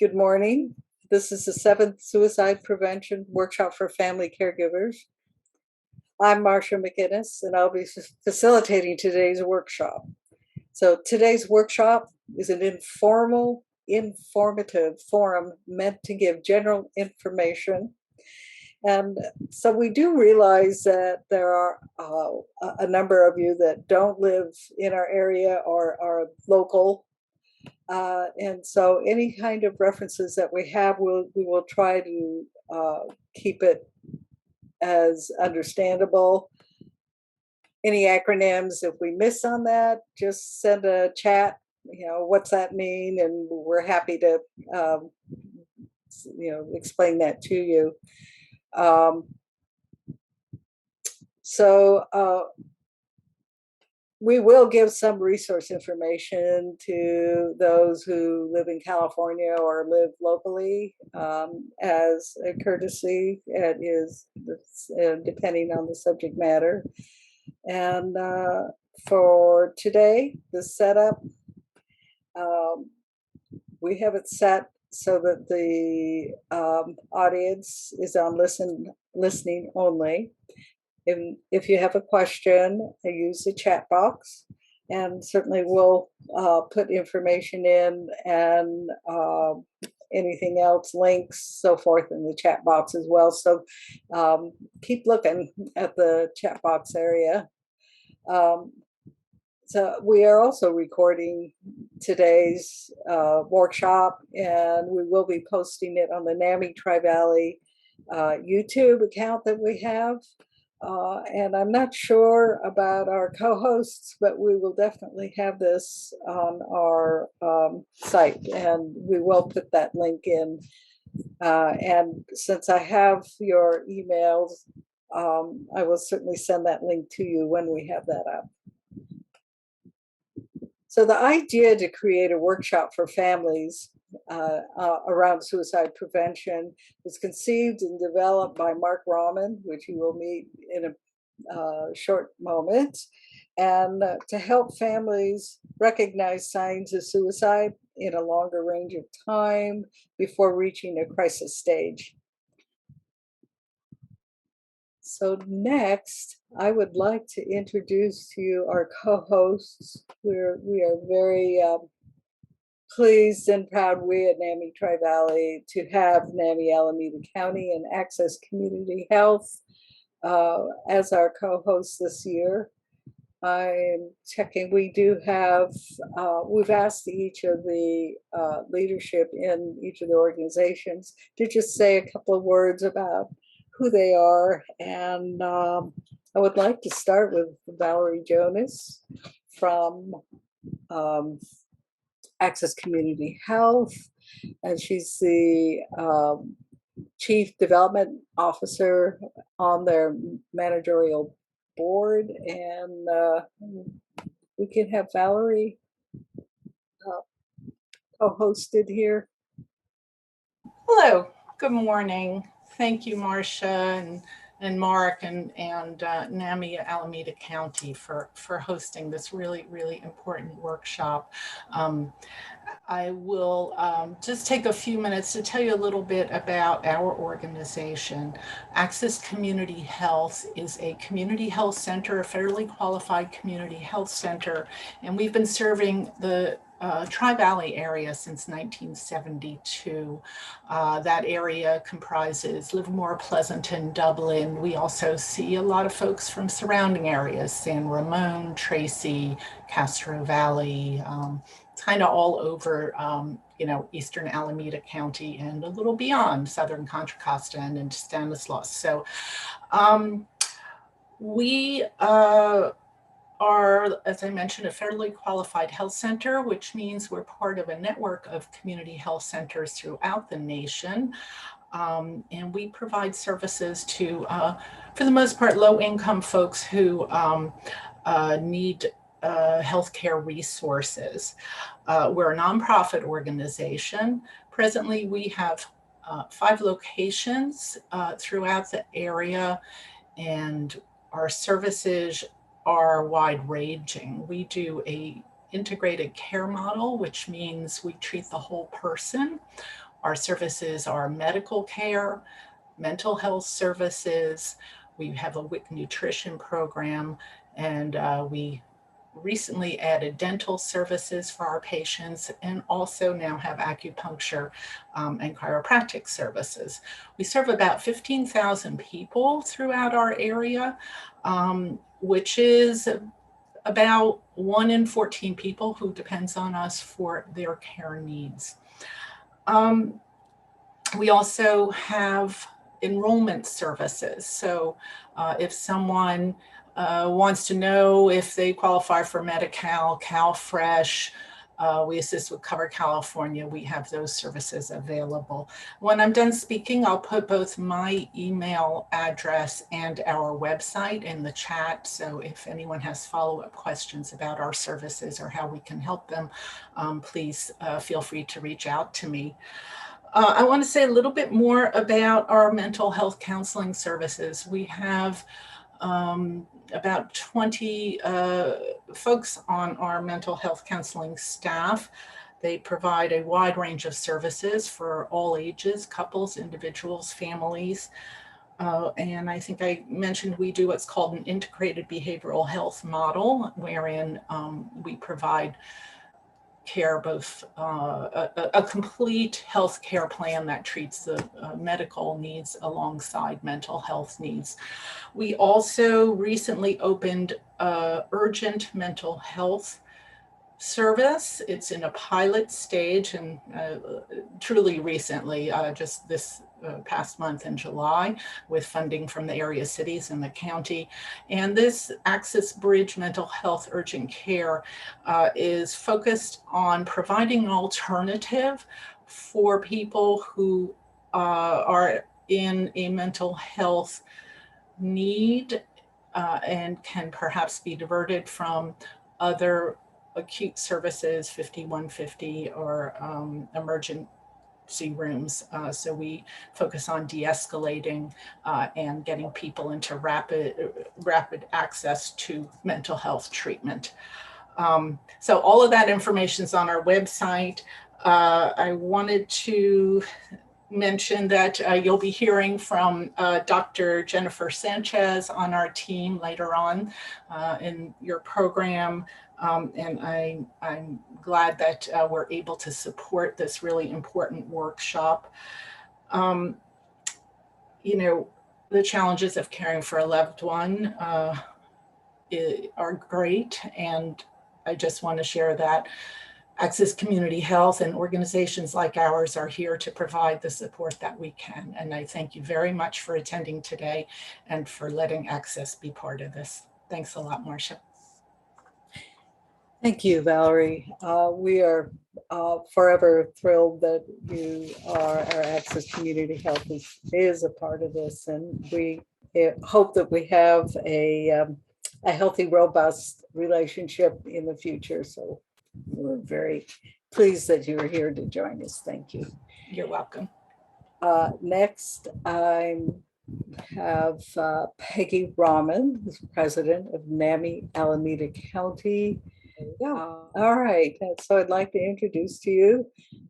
Good morning. This is the seventh suicide prevention workshop for family caregivers. I'm Marcia McInnes, and I'll be facilitating today's workshop. So today's workshop is an informative forum meant to give general information. And so we do realize that there are a number of you that don't live in our area or are local. And so any kind of references that we have, we will try to keep it as understandable. Any acronyms, if we miss on that, just send a chat, what's that mean? And we're happy to, explain that to you. We will give some resource information to those who live in California or live locally as a courtesy. It is depending on the subject matter. And for today, the setup, we have it set so that the audience is on listening only. If you have a question, use the chat box, and certainly we'll put information in and anything else, links, so forth in the chat box as well. So keep looking at the chat box area. So we are also recording today's workshop, and we will be posting it on the NAMI Tri-Valley YouTube account that we have. And I'm not sure about our co-hosts, but we will definitely have this on our site, and we will put that link in. And since I have your emails, I will certainly send that link to you when we have that up. So the idea to create a workshop for families around suicide prevention was conceived and developed by Mark Rahman, which you will meet in a short moment, and to help families recognize signs of suicide in a longer range of time before reaching a crisis stage. So next, I would like to introduce to you our co-hosts. We are very pleased and proud, we at NAMI Tri-Valley, to have NAMI Alameda County and Access Community Health as our co-hosts this year. I'm checking, we do have, we've asked each of the leadership in each of the organizations to just say a couple of words about who they are. And I would like to start with Valerie Jonas from Access Community Health, and she's the Chief Development Officer on their managerial board. And we can have Valerie co-hosted here. Hello, good morning. Thank you, Marcia and Mark and NAMI Alameda County for hosting this really, really important workshop. I will just take a few minutes to tell you a little bit about our organization. Access Community Health is a community health center, a federally qualified community health center, and we've been serving the Tri-Valley area since 1972. That area comprises Livermore, Pleasanton, Dublin. We also see a lot of folks from surrounding areas, San Ramon, Tracy, Castro Valley, kind of all over, Eastern Alameda County and a little beyond Southern Contra Costa and into Stanislaus. So we are, as I mentioned, a federally qualified health center, which means we're part of a network of community health centers throughout the nation. And we provide services to, for the most part, low-income folks who need healthcare resources. We're a nonprofit organization. Presently, we have 5 locations throughout the area, and our services are wide-ranging. We do a integrated care model, which means we treat the whole person. Our services are medical care, mental health services. We have a WIC nutrition program, and we recently added dental services for our patients, and also now have acupuncture and chiropractic services. We serve about 15,000 people throughout our area, which is about 1 in 14 people who depends on us for their care needs. We also have enrollment services. So if someone wants to know if they qualify for Medi-Cal, CalFresh, we assist with Cover California. We have those services available. When I'm done speaking, I'll put both my email address and our website in the chat. So if anyone has follow-up questions about our services or how we can help them, please feel free to reach out to me. I want to say a little bit more about our mental health counseling services. We have about 20 folks on our mental health counseling staff. They provide a wide range of services for all ages, couples, individuals, families. And I think I mentioned we do what's called an integrated behavioral health model, wherein we provide care, both a complete health care plan that treats the medical needs alongside mental health needs. We also recently opened urgent mental health service. It's in a pilot stage, and truly recently, just this past month in July, with funding from the area cities and the county. And this Access Bridge Mental Health Urgent Care is focused on providing an alternative for people who are in a mental health need and can perhaps be diverted from other acute services, 5150, or emergency rooms. So we focus on de-escalating and getting people into rapid access to mental health treatment. So all of that information is on our website. I wanted to mention that you'll be hearing from Dr. Jennifer Sanchez on our team later on in your program. And I'm glad that we're able to support this really important workshop. You know, the challenges of caring for a loved one are great. And I just want to share that Access Community Health and organizations like ours are here to provide the support that we can. And I thank you very much for attending today and for letting Access be part of this. Thanks a lot, Marcia. Thank you, Valerie. We are forever thrilled that you are, our Access Community Health is a part of this, and we hope that we have a healthy, robust relationship in the future. So we're very pleased that you are here to join us. Thank you. You're welcome. Next, I have Peggy Rahman, who's president of NAMI Alameda County. All right, so I'd like to introduce to you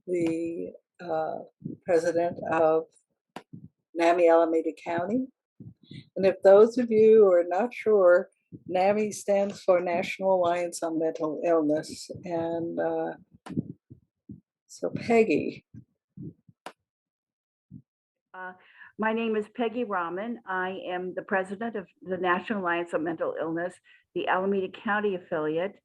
the president of NAMI Alameda County. And if those of you are not sure, NAMI stands for National Alliance on Mental Illness. And so Peggy. My name is Peggy Rahman. I am the president of the National Alliance on Mental Illness, the Alameda County affiliate.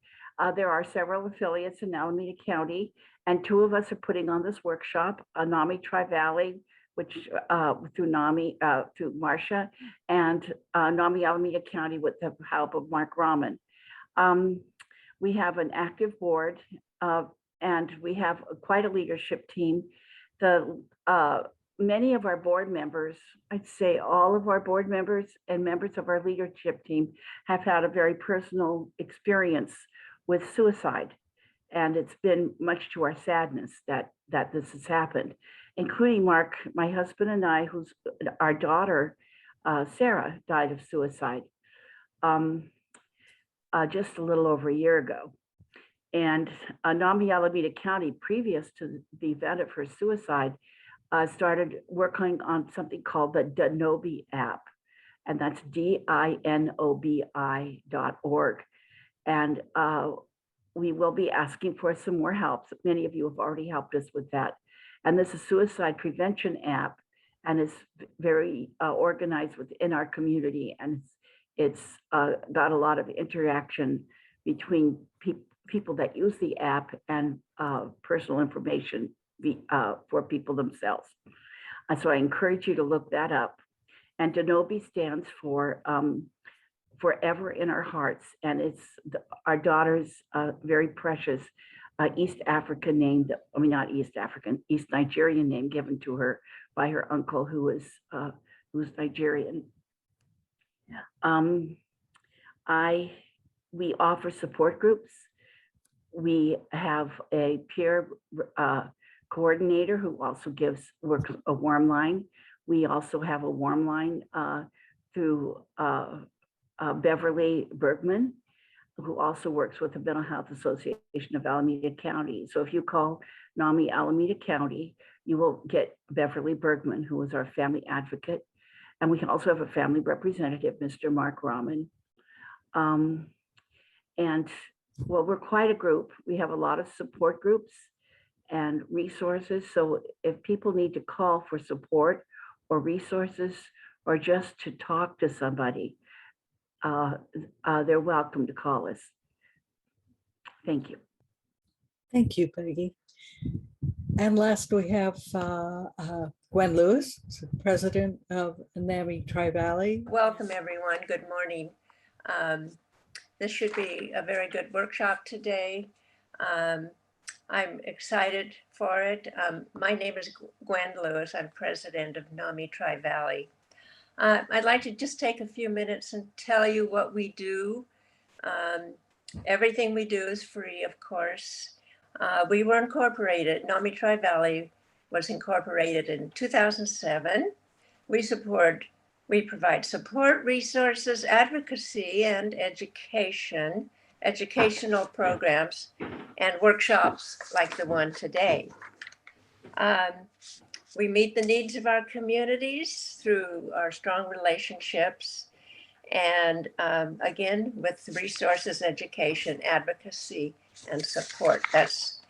There are several affiliates in Alameda County, and two of us are putting on this workshop, NAMI Tri-Valley, which through NAMI, through Marcia, and NAMI Alameda County with the help of Mark Rahman. We have an active board, and we have quite a leadership team. Many of our board members, I'd say all of our board members and members of our leadership team have had a very personal experience with suicide. And it's been much to our sadness that this has happened, including Mark, my husband, and I, our daughter, Sarah, died of suicide just a little over a year ago. And NAMI Alameda County, previous to the event of her suicide, started working on something called the NAMI app, and that's DINOBI.org. And we will be asking for some more help. Many of you have already helped us with that. And this is a suicide prevention app, and it's very organized within our community, and it's got a lot of interaction between people that use the app and personal information for people themselves. So I encourage you to look that up. And DNOBI stands for Forever in Our Hearts, and it's our daughter's very precious East African name, not East African, East Nigerian name given to her by her uncle who's Nigerian. We offer support groups. We have a peer coordinator who also works a warm line. We also have a warm line through Beverly Bergman, who also works with the Mental Health Association of Alameda County. So if you call NAMI Alameda County, you will get Beverly Bergman, who is our family advocate. And we also have a family representative, Mr. Mark Rahman. And well, we're quite a group. We have a lot of support groups and resources. So if people need to call for support or resources or just to talk to somebody, they're welcome to call us. Thank you. Thank you, Peggy. And last we have Gwen Lewis, president of NAMI Tri-Valley. Welcome, everyone. Good morning. This should be a very good workshop today. I'm excited for it. My name is Gwen Lewis. I'm president of NAMI Tri-Valley. I'd like to just take a few minutes and tell you what we do. Everything we do is free, of course. We were incorporated, NAMI Tri-Valley was incorporated in 2007. We provide support, resources, advocacy, and educational programs, and workshops like the one today. We meet the needs of our communities through our strong relationships, and again, with resources, education, advocacy, and support. That's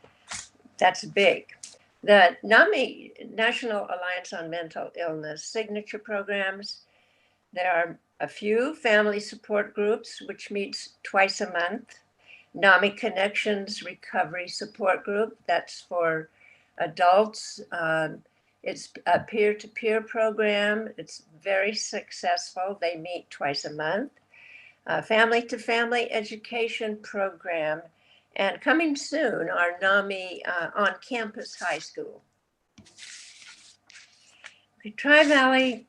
big. The NAMI, National Alliance on Mental Illness signature programs. There are a few family support groups, which meets twice a month. NAMI Connections Recovery Support Group, that's for adults. It's a peer-to-peer program. It's very successful. They meet twice a month. Family-to-family education program. And coming soon, our NAMI on-campus high school. The Tri-Valley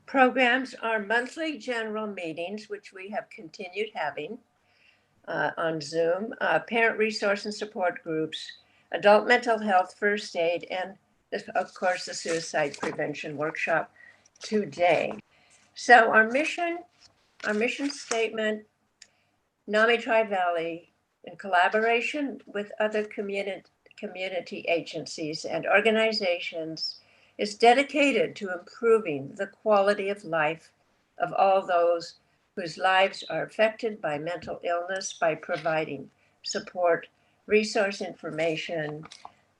programs are monthly general meetings, which we have continued having on Zoom, parent resource and support groups, adult mental health, first aid, and of course, the suicide prevention workshop today. So our mission statement, NAMI Tri-Valley, in collaboration with other community agencies and organizations, is dedicated to improving the quality of life of all those whose lives are affected by mental illness by providing support, resource information,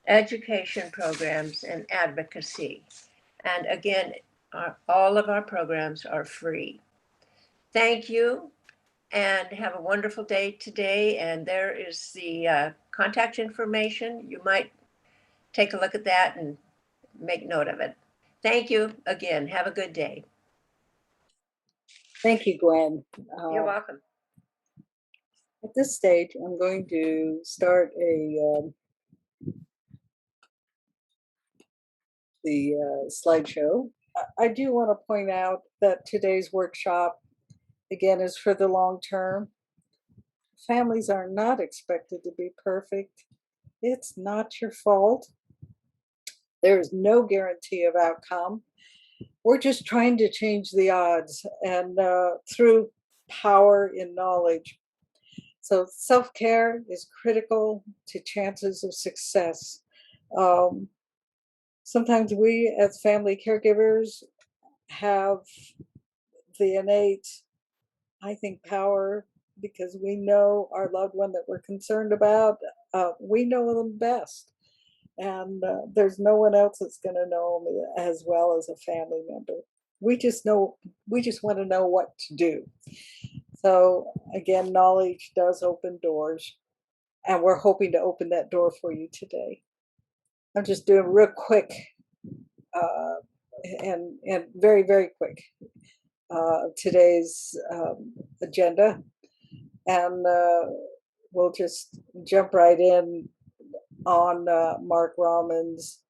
education programs, and advocacy. And again, all of our programs are free. Thank you, and have a wonderful day today. And there is the contact information. You might take a look at that and make note of it. Thank you again. Have a good day. Thank you, Gwen. You're welcome. At this stage, I'm going to start the slideshow. I do want to point out that today's workshop, again, is for the long term. Families are not expected to be perfect. It's not your fault. There is no guarantee of outcome. We're just trying to change the odds, and through power in knowledge. So self-care is critical to chances of success. sometimes we as family caregivers have the innate, I think, power because we know our loved one that we're concerned about. We know them best. And there's no one else that's going to know them as well as a family member. We just want to know what to do. So again, knowledge does open doors, and we're hoping to open that door for you today. I'm just doing real quick uh, and very, very quick today's agenda, and we'll just jump right in on Mark Rahman's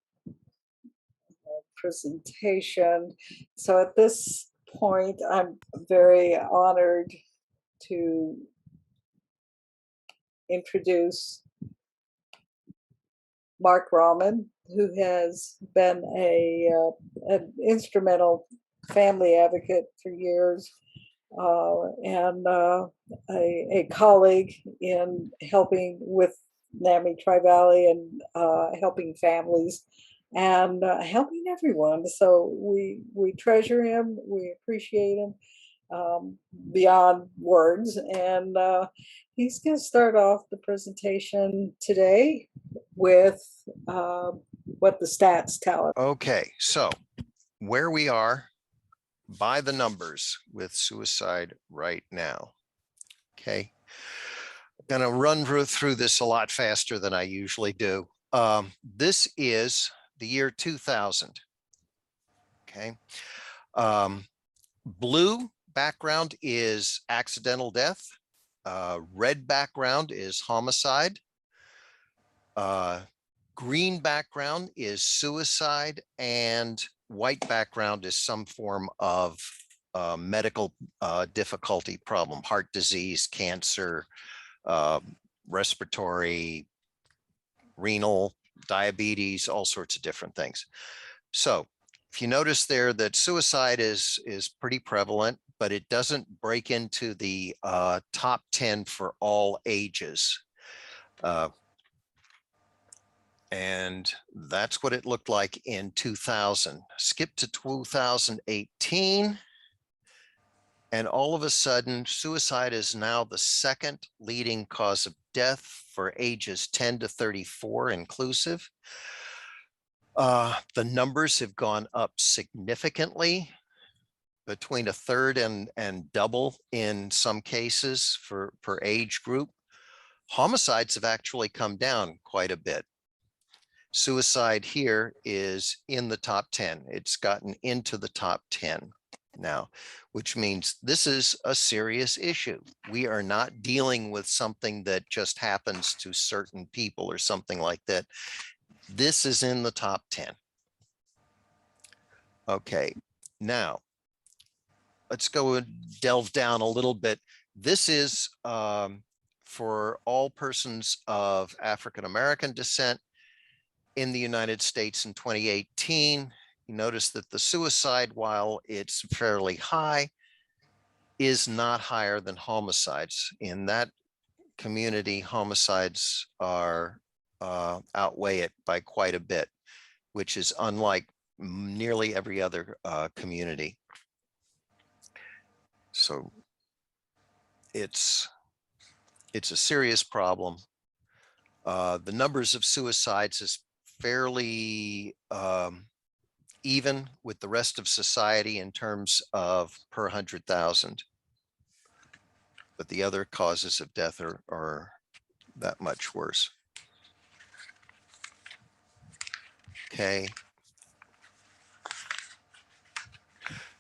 presentation. So at this point, I'm very honored to introduce Mark Rahman, who has been an instrumental family advocate for years, and a colleague in helping with NAMI Tri-Valley and helping families and helping everyone. So we treasure him, we appreciate him beyond words, and he's going to start off the presentation today with what the stats tell us. Okay, so where we are by the numbers with suicide right now. Okay, I'm gonna run through this a lot faster than I usually do. This is the year 2000. Okay, blue background is accidental death. Red background is homicide. Green background is suicide, and white background is some form of medical difficulty problem, heart disease, cancer, respiratory, renal, diabetes, all sorts of different things. So if you notice there that suicide is pretty prevalent, but it doesn't break into the top 10 for all ages. And that's what it looked like in 2000. Skip to 2018. And all of a sudden, suicide is now the second leading cause of death for ages 10 to 34 inclusive. The numbers have gone up significantly, between a third and double in some cases per age group. Homicides have actually come down quite a bit. Suicide here is in the top 10. It's gotten into the top 10 now, which means this is a serious issue. We are not dealing with something that just happens to certain people or something like that. This is in the top 10. Okay, now let's go and delve down a little bit. This is for all persons of African-American descent in the United States in 2018. You notice that the suicide, while it's fairly high, is not higher than homicides. In that community, homicides are outweigh it by quite a bit, which is unlike nearly every other community. So it's a serious problem. The numbers of suicides is fairly even with the rest of society in terms of per 100,000. But the other causes of death are that much worse. Okay.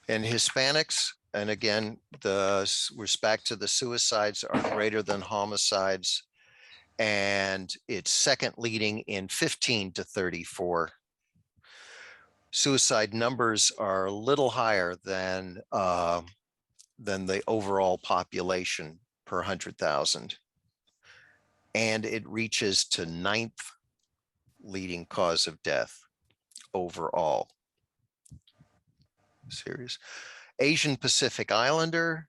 And Hispanics, and again, we're back to the suicides are greater than homicides, and it's second leading in 15 to 34. Suicide numbers are a little higher than the overall population per 100,000. And it reaches to 9th leading cause of death overall. Serious. Asian Pacific Islander.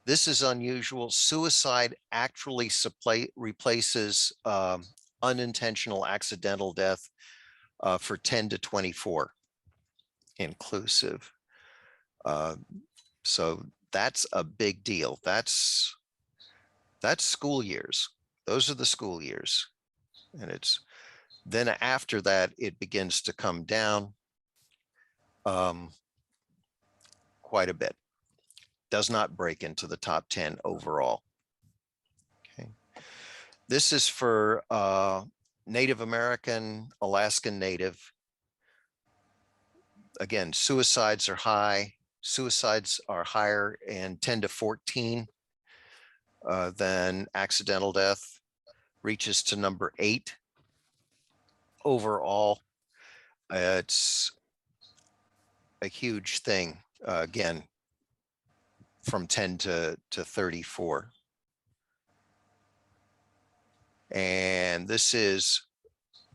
This is unusual. Suicide actually replaces unintentional accidental death for 10 to 24 inclusive. So that's a big deal. That's school years. Those are the school years. And it's then after that, it begins to come down quite a bit. Does not break into the top 10 overall. Okay. This is for Native American, Alaskan Native. Again, suicides are high. Suicides are higher in 10 to 14 than accidental death. Reaches to number 8 overall. It's a huge thing, again, from 10 to 34. And this is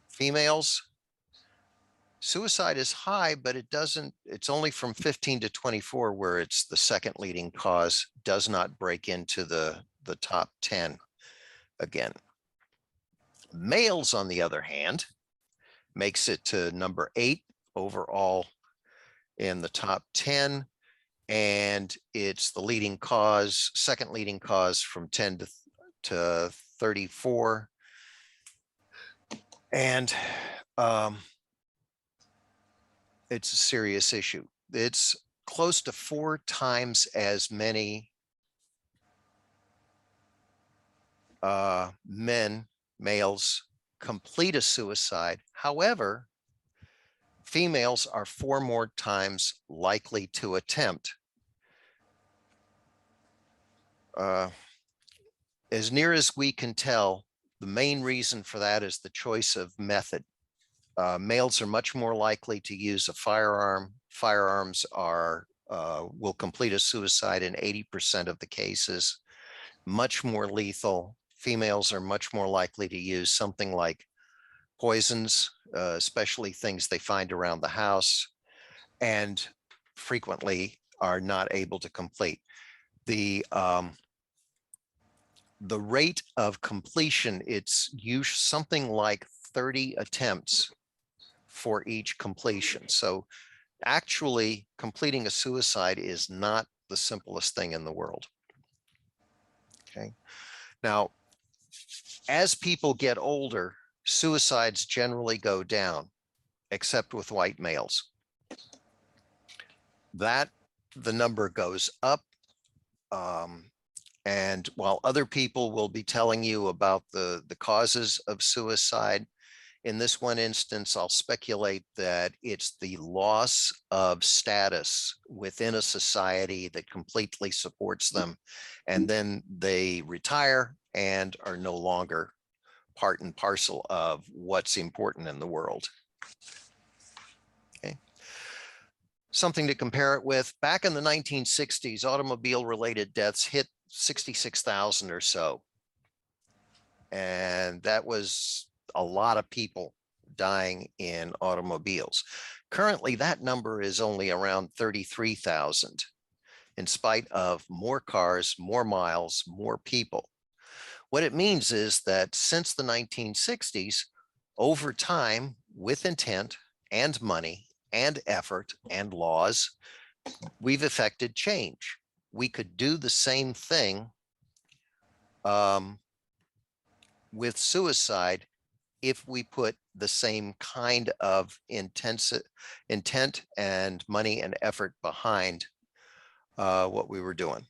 females. Suicide is high, but it's only from 15 to 24 where it's the second leading cause, does not break into the top 10 again. Males, on the other hand, makes it to number 8 overall in the top 10. And it's the leading cause, second leading cause from 10 to 34. And it's a serious issue. It's close to 4 times as many males complete a suicide. However, females are 4 more times likely to attempt. As near as we can tell, the main reason for that is the choice of method. Males are much more likely to use a firearm. Firearms will complete a suicide in 80% of the cases. Much more lethal. Females are much more likely to use something like poisons, especially things they find around the house, and frequently are not able to complete. The rate of completion, it's something like 30 attempts for each completion. So actually completing a suicide is not the simplest thing in the world. Okay. Now, as people get older, suicides generally go down, except with white males. The number goes up. And while other people will be telling you about the causes of suicide, in this one instance, I'll speculate that it's the loss of status within a society that completely supports them. And then they retire and are no longer part and parcel of what's important in the world. Okay. Something to compare it with, back in the 1960s, automobile-related deaths hit 66,000 or so. And that was a lot of people dying in automobiles. Currently, that number is only around 33,000, in spite of more cars, more miles, more people. What it means is that since the 1960s, over time, with intent and money and effort and laws, we've effected change. We could do the same thing with suicide if we put the same kind of intent and money and effort behind what we were doing.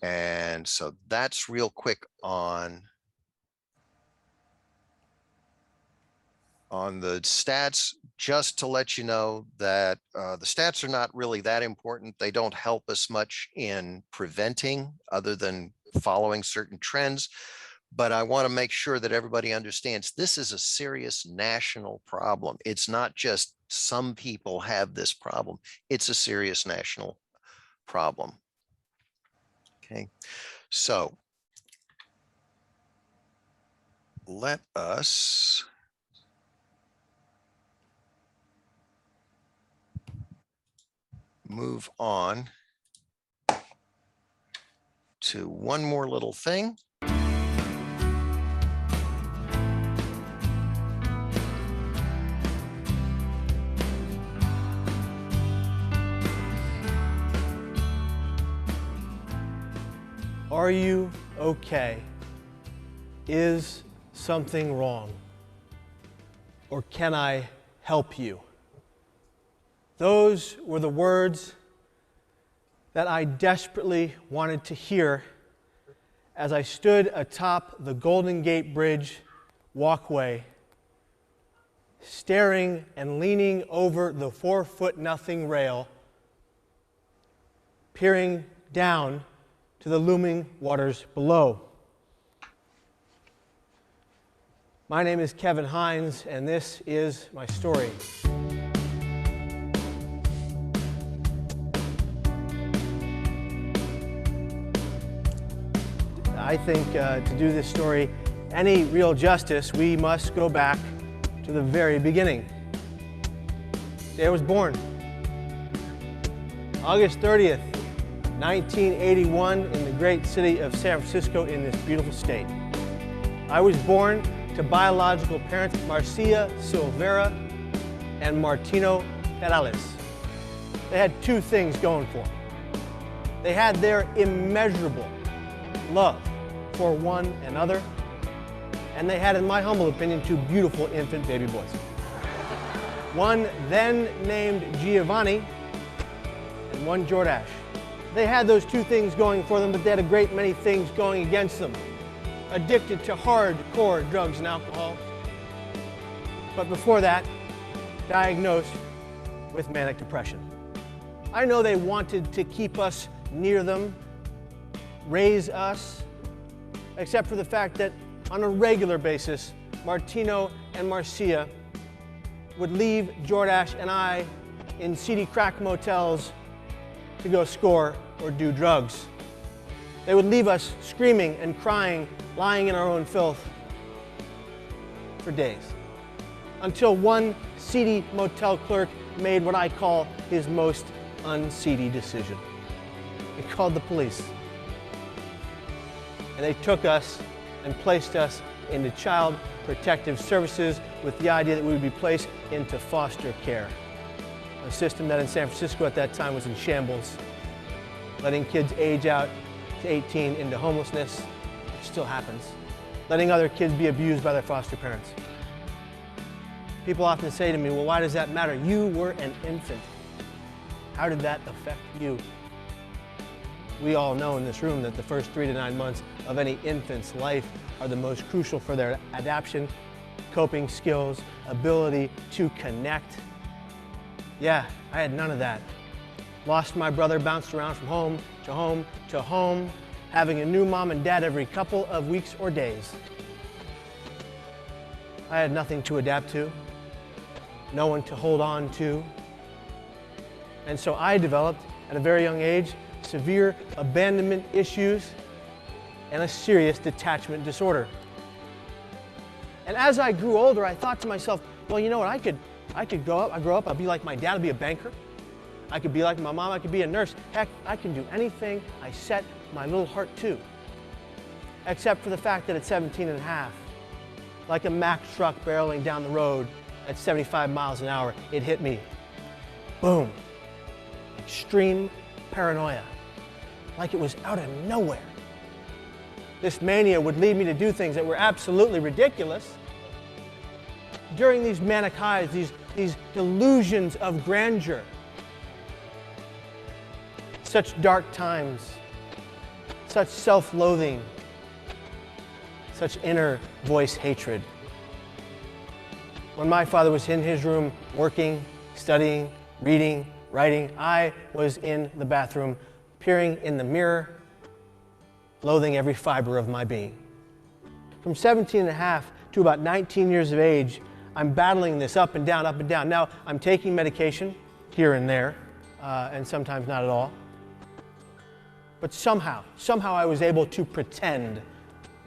And so that's real quick on the stats, just to let you know that the stats are not really that important. They don't help us much in preventing, other than following certain trends. But I want to make sure that everybody understands this is a serious national problem. It's not just some people have this problem. It's a serious national problem. Okay, so let us move on to one more little thing. Are you okay? Is something wrong? Or can I help you? Those were the words that I desperately wanted to hear as I stood atop the Golden Gate Bridge walkway, staring and leaning over the 4-foot-nothing rail, peering down to the looming waters below. My name is Kevin Hines, and this is my story. I think to do this story any real justice, we must go back to the very beginning. The day I was born. August 30th, 1981, in the great city of San Francisco in this beautiful state. I was born to biological parents Marcia Silvera and Martino Perales. They had two things going for them. They had their immeasurable love for one another, and they had, in my humble opinion, two beautiful infant baby boys. One then named Giovanni and one Jordache. They had those two things going for them, but they had a great many things going against them. Addicted to hardcore drugs and alcohol. But before that, diagnosed with manic depression. I know they wanted to keep us near them, raise us, except for the fact that on a regular basis, Martino and Marcia would leave Jordache and I in seedy crack motels to go score or do drugs. They would leave us screaming and crying, lying in our own filth for days, until one seedy motel clerk made what I call his most unseedy decision. He called the police. And they took us and placed us into Child Protective Services with the idea that we would be placed into foster care. A system that in San Francisco at that time was in shambles, letting kids age out to 18 into homelessness, which still happens, letting other kids be abused by their foster parents. People often say to me, well, why does that matter? You were an infant. How did that affect you? We all know in this room that the first 3 to 9 months of any infant's life are the most crucial for their adaptation, coping skills, ability to connect. Yeah, I had none of that. Lost my brother, bounced around from home to home to home, having a new mom and dad every couple of weeks or days. I had nothing to adapt to, no one to hold on to. And so I developed, at a very young age, severe abandonment issues and a serious detachment disorder. And as I grew older, I thought to myself, well, you know what, I could grow up, I'll be like my dad, I'll be a banker. I could be like my mom, I could be a nurse. Heck, I can do anything I set my little heart to. Except for the fact that at 17 and a half, like a Mack truck barreling down the road at 75 miles an hour, it hit me. Boom. Extreme paranoia. Like it was out of nowhere. This mania would lead me to do things that were absolutely ridiculous. During these manic highs, these delusions of grandeur, such dark times, such self-loathing, such inner voice hatred. When my father was in his room working, studying, reading, writing, I was in the bathroom, peering in the mirror, loathing every fiber of my being. From 17 and a half to about 19 years of age, I'm battling this up and down, up and down. Now, I'm taking medication here and there, and sometimes not at all. But somehow I was able to pretend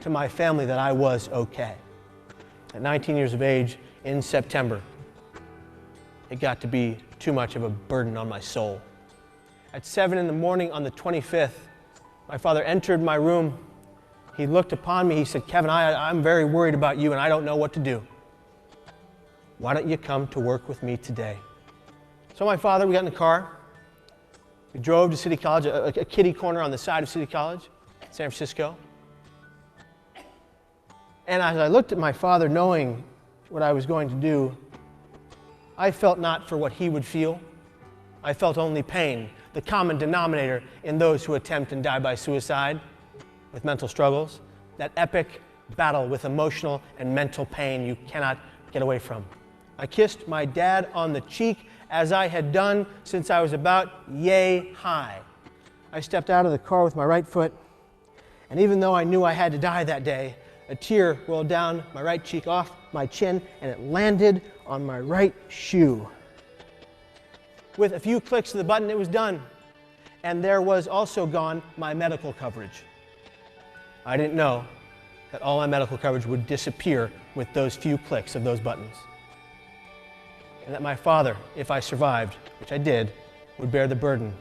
to my family that I was okay. At 19 years of age, in September, it got to be too much of a burden on my soul. At 7 in the morning on the 25th, my father entered my room. He looked upon me, he said, Kevin, I'm very worried about you and I don't know what to do. Why don't you come to work with me today? So my father, we got in the car. We drove to City College, a kiddie corner on the side of City College. San Francisco. And as I looked at my father, knowing what I was going to do, I felt not for what he would feel. I felt only pain, the common denominator in those who attempt and die by suicide with mental struggles, that epic battle with emotional and mental pain you cannot get away from. I kissed my dad on the cheek as I had done since I was about yay high. I stepped out of the car with my right foot, and even though I knew I had to die that day, a tear rolled down my right cheek off my chin, and it landed on my right shoe. With a few clicks of the button, it was done. And there was also gone my medical coverage. I didn't know that all my medical coverage would disappear with those few clicks of those buttons. And that my father, if I survived, which I did, would bear the burden.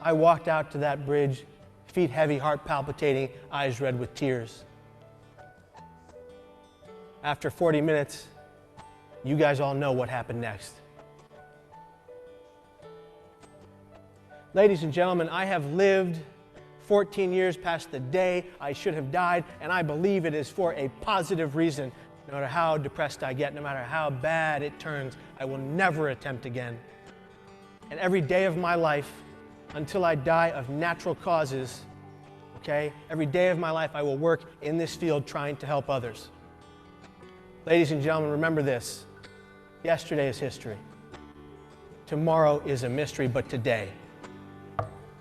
I walked out to that bridge, feet heavy, heart palpitating, eyes red with tears. After 40 minutes, you guys all know what happened next. Ladies and gentlemen, I have lived 14 years past the day I should have died, and I believe it is for a positive reason. No matter how depressed I get, no matter how bad it turns, I will never attempt again. And every day of my life, until I die of natural causes, okay, every day of my life I will work in this field trying to help others. Ladies and gentlemen, remember this. Yesterday is history. Tomorrow is a mystery, but today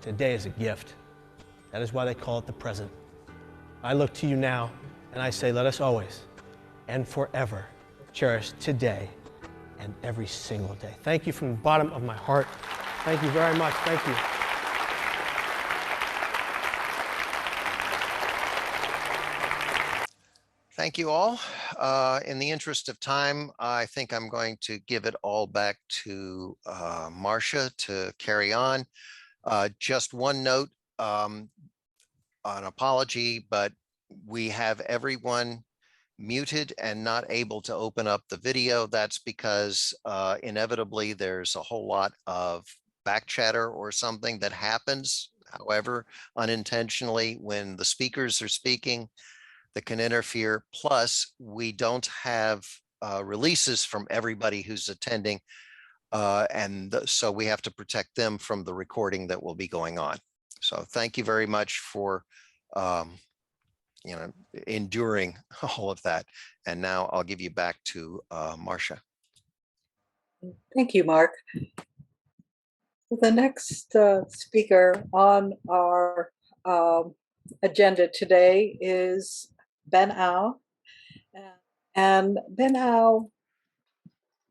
is a gift. That is why they call it the present. I look to you now, and I say, let us always and forever cherish today and every single day. Thank you from the bottom of my heart. Thank you very much. Thank you. Thank you all. In the interest of time, I think I'm going to give it all back to Marcia to carry on. Just one note, an apology, but we have everyone muted and not able to open up the video. That's because inevitably there's a whole lot of back chatter or something that happens, however, unintentionally when the speakers are speaking that can interfere. Plus, we don't have releases from everybody who's attending. So we have to protect them from the recording that will be going on. So thank you very much for enduring all of that. And now I'll give you back to Marcia. Thank you, Mark. The next speaker on our agenda today is Ben Au. And Ben Au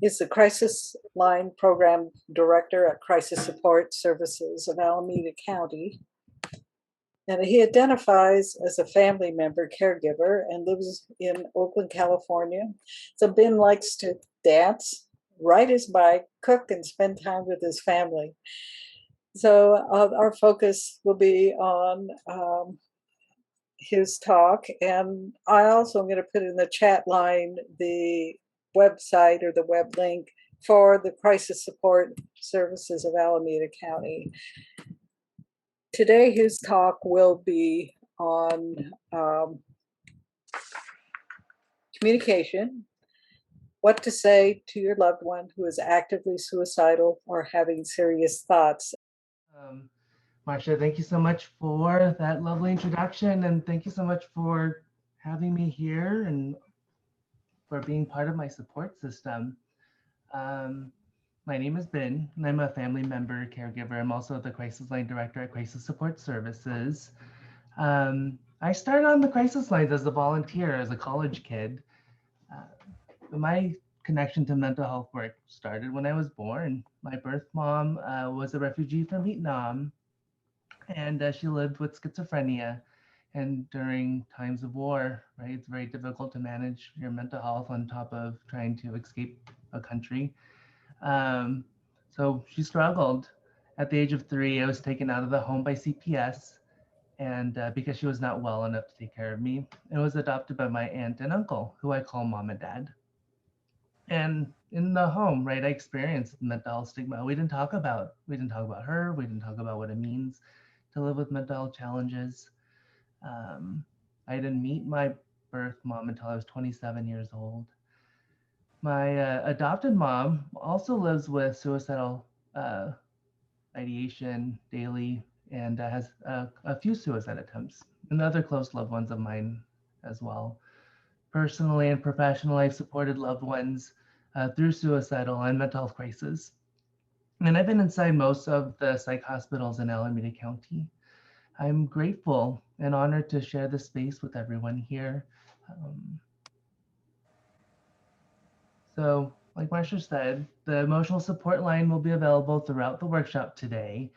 is the Crisis Line Program Director at Crisis Support Services of Alameda County. And he identifies as a family member caregiver and lives in Oakland, California. So Ben likes to dance, ride his bike, cook, and spend time with his family. So our focus will be on his talk. And I also am going to put in the chat line the website or the web link for the Crisis Support Services of Alameda County. Today, his talk will be on communication, what to say to your loved one who is actively suicidal or having serious thoughts. Marcia, thank you so much for that lovely introduction, and thank you so much for having me here and for being part of my support system. My name is Ben, and I'm a family member caregiver. I'm also the Crisis Line Director at Crisis Support Services. I started on the crisis lines as a volunteer, as a college kid. My connection to mental health work started when I was born. My birth mom was a refugee from Vietnam, and she lived with schizophrenia. And during times of war, right, it's very difficult to manage your mental health on top of trying to escape a country. So she struggled. At the age of 3, I was taken out of the home by CPS, and because she was not well enough to take care of me, I was adopted by my aunt and uncle, who I call mom and dad. And in the home, right, I experienced mental health stigma. We didn't talk about her. We didn't talk about what it means to live with mental health challenges. I didn't meet my birth mom until I was 27 years old. My adopted mom also lives with suicidal uh, ideation daily and has a few suicide attempts, and other close loved ones of mine as well. Personally and professionally, I've supported loved ones through suicidal and mental health crises. And I've been inside most of the psych hospitals in Alameda County. I'm grateful and honored to share this space with everyone here. Um, So, like Marsha said, the emotional support line will be available throughout the workshop today.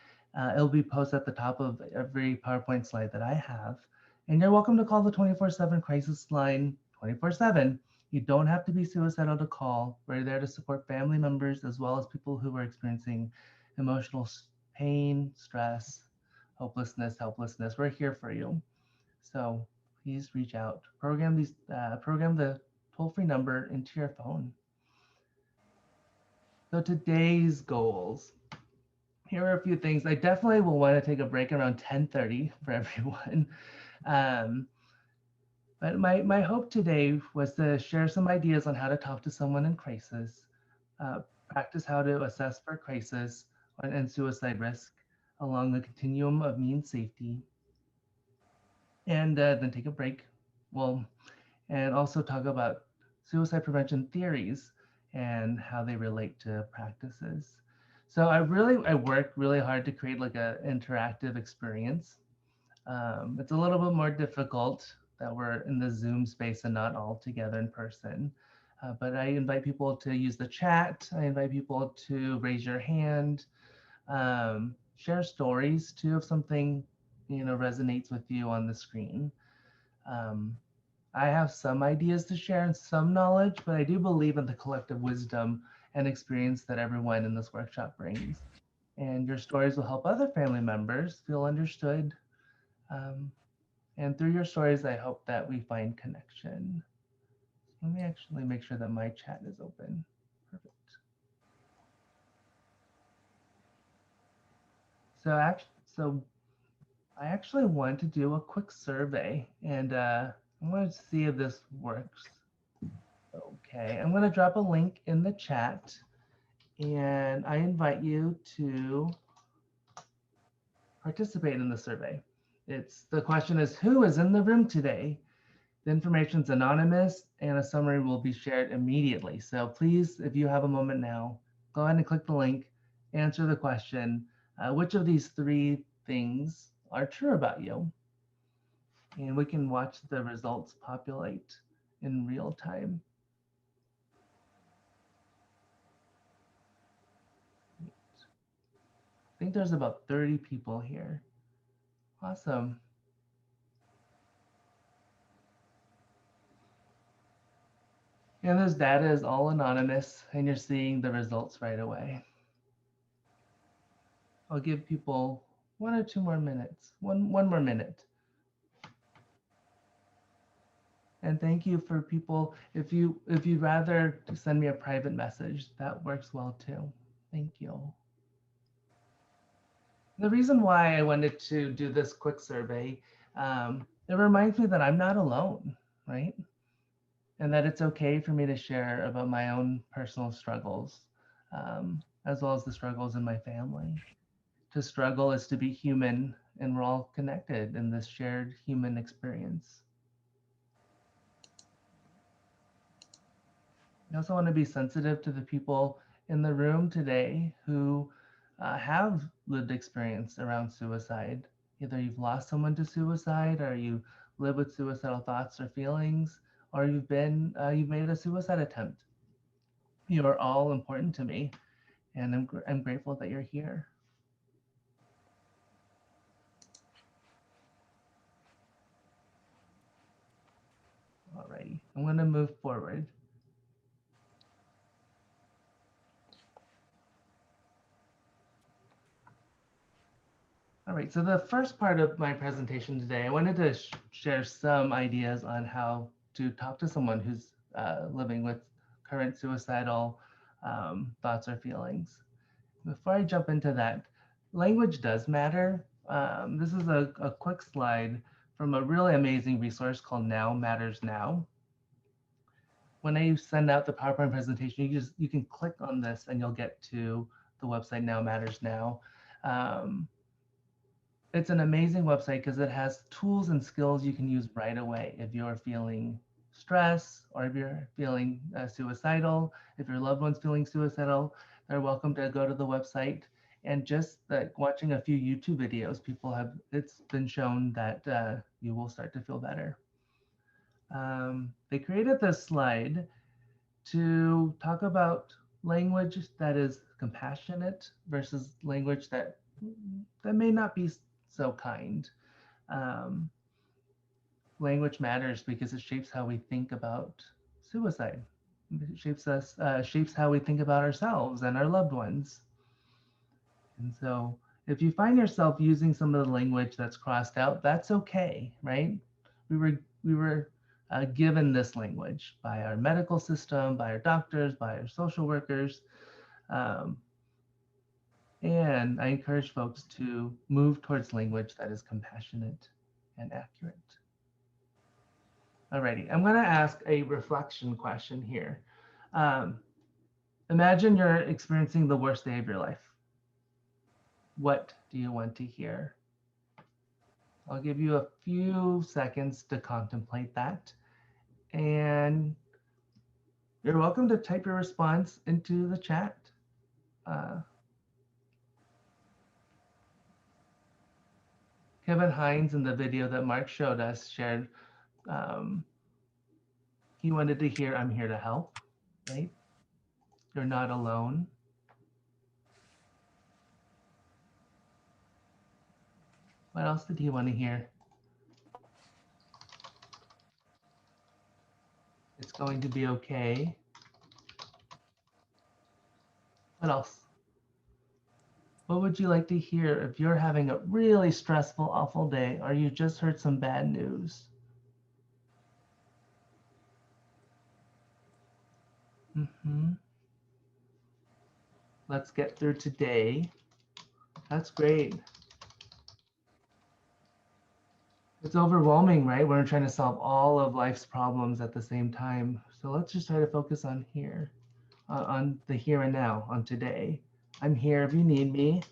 It'll be posted at the top of every PowerPoint slide that I have. And you're welcome to call the 24/7 crisis line 24/7. You don't have to be suicidal to call. We're there to support family members as well as people who are experiencing emotional pain, stress, hopelessness, helplessness. We're here for you. So please reach out. Program the toll-free number into your phone. So today's goals. Here are a few things. I definitely will want to take a break around 10:30 for everyone. Um, but my hope today was to share some ideas on how to talk to someone in crisis, practice how to assess for crisis and suicide risk along the continuum of means safety, and then take a break. Well, and also talk about suicide prevention theories and how they relate to practices. So I worked really hard to create like an interactive experience. It's a little bit more difficult that we're in the Zoom space and not all together in person. But I invite people to use the chat. I invite people to raise your hand, share stories too if something resonates with you on the screen. Um, I have some ideas to share and some knowledge, but I do believe in the collective wisdom and experience that everyone in this workshop brings. And your stories will help other family members feel understood. Um, and through your stories, I hope that we find connection. Let me actually make sure that my chat is open. Perfect. So I actually want to do a quick survey, and I want to see if this works. Okay, I'm going to drop a link in the chat, and I invite you to participate in the survey. The question is, who is in the room today? The information is anonymous, and a summary will be shared immediately. So please, if you have a moment now, go ahead and click the link, answer the question, which of these three things are true about you? And we can watch the results populate in real time. I think there's about 30 people here. Awesome. And this data is all anonymous, and you're seeing the results right away. I'll give people 1 or 2 more minutes, one more minute. And thank you for people. If you'd rather send me a private message, that works well too. Thank you. The reason why I wanted to do this quick survey, it reminds me that I'm not alone, right? And that it's okay for me to share about my own personal struggles, as well as the struggles in my family. To struggle is to be human, and we're all connected in this shared human experience. I also want to be sensitive to the people in the room today who have lived experience around suicide. Either you've lost someone to suicide, or you live with suicidal thoughts or feelings, or you've made a suicide attempt. You are all important to me, and I'm grateful that you're here. Alrighty, I'm going to move forward. All right, so the first part of my presentation today, I wanted to share some ideas on how to talk to someone who's living with current suicidal thoughts or feelings. Before I jump into that, language does matter. This is a quick slide from a really amazing resource called Now Matters Now. When I send out the PowerPoint presentation, you can click on this and you'll get to the website Now Matters Now. It's an amazing website because it has tools and skills you can use right away if you're feeling stress or if you're feeling suicidal, if your loved one's feeling suicidal, they're welcome to go to the website. And just like watching a few YouTube videos, it's been shown that you will start to feel better. They created this slide to talk about language that is compassionate versus language that may not be so kind. Language matters because it shapes how we think about suicide. It shapes how we think about ourselves and our loved ones. And so if you find yourself using some of the language that's crossed out, that's okay, right? We were given this language by our medical system, by our doctors, by our social workers. And I encourage folks to move towards language that is compassionate and accurate. Alrighty, I'm going to ask a reflection question here. Imagine you're experiencing the worst day of your life. What do you want to hear? I'll give you a few seconds to contemplate that. And you're welcome to type your response into the chat. Kevin Hines in the video that Mark showed us shared, he wanted to hear, I'm here to help, right? You're not alone. What else did he want to hear? It's going to be okay. What else? What would you like to hear if you're having a really stressful, awful day, or you just heard some bad news? Let's get through today. That's great. It's overwhelming, right? We're trying to solve all of life's problems at the same time. So let's just try to focus on here, on the here and now, on today. I'm here if you need me.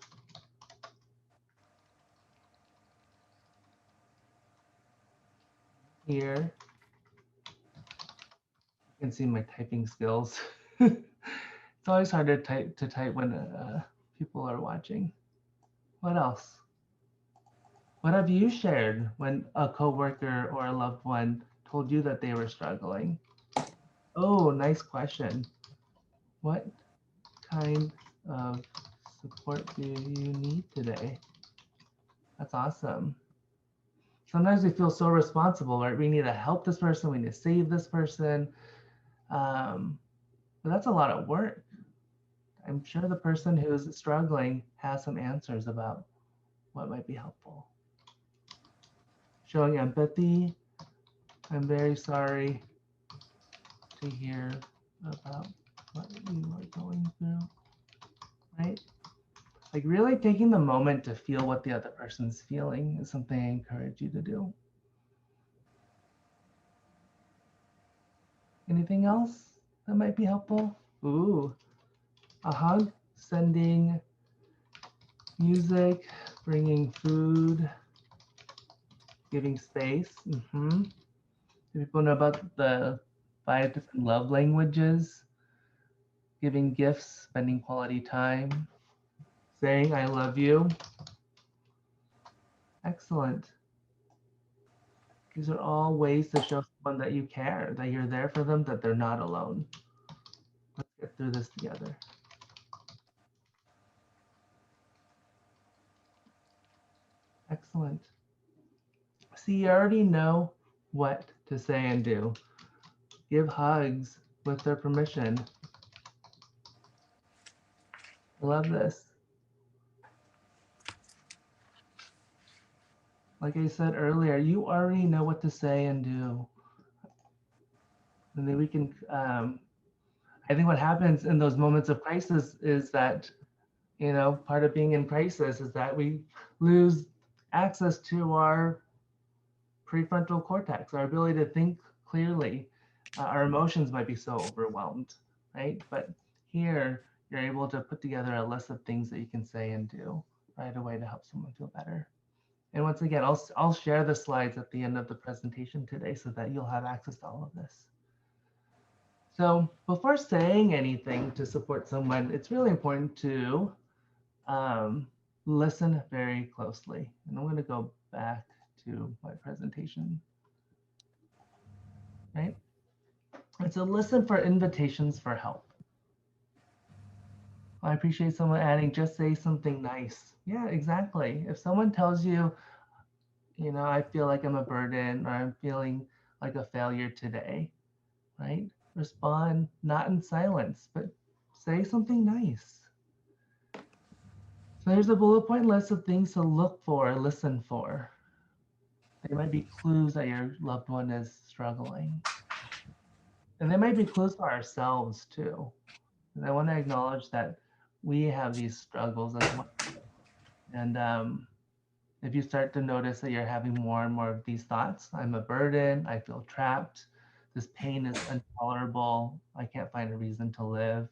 Here. You can see my typing skills. It's always hard to type when people are watching. What else? What have you shared when a coworker or a loved one told you that they were struggling? Oh, nice question. What kind of support do you need today? That's awesome. Sometimes we feel so responsible, right? We need to help this person, we need to save this person. But that's a lot of work. I'm sure the person who's struggling has some answers about what might be helpful. Showing empathy. I'm very sorry to hear about what you are going through, right? Like really taking the moment to feel what the other person's feeling is something I encourage you to do. Anything else that might be helpful? Ooh, a hug, sending music, bringing food, giving space. Do people know about the 5 different love languages? Giving gifts, spending quality time, saying I love you. Excellent. These are all ways to show someone that you care, that you're there for them, that they're not alone. Let's get through this together. Excellent. See, you already know what to say and do. Give hugs with their permission. I love this. Like I said earlier, you already know what to say and do. And then we can, I think what happens in those moments of crisis is that, you know, part of being in crisis is that we lose access to our prefrontal cortex, our ability to think clearly. Our emotions might be so overwhelmed, right? But here, you're able to put together a list of things that you can say and do right away to help someone feel better. And once again, I'll share the slides at the end of the presentation today so that you'll have access to all of this. So before saying anything to support someone, it's really important to listen very closely. And I'm going to go back to my presentation, right? And so listen for invitations for help. I appreciate someone adding, just say something nice. Yeah, exactly. If someone tells you, you know, I feel like I'm a burden or I'm feeling like a failure today, right? Respond not in silence, but say something nice. So here's a bullet point list of things to look for, listen for. They might be clues that your loved one is struggling. And they might be clues for ourselves too. And I want to acknowledge that we have these struggles as well. And if you start to notice that you're having more and more of these thoughts, I'm a burden, I feel trapped, this pain is intolerable, I can't find a reason to live,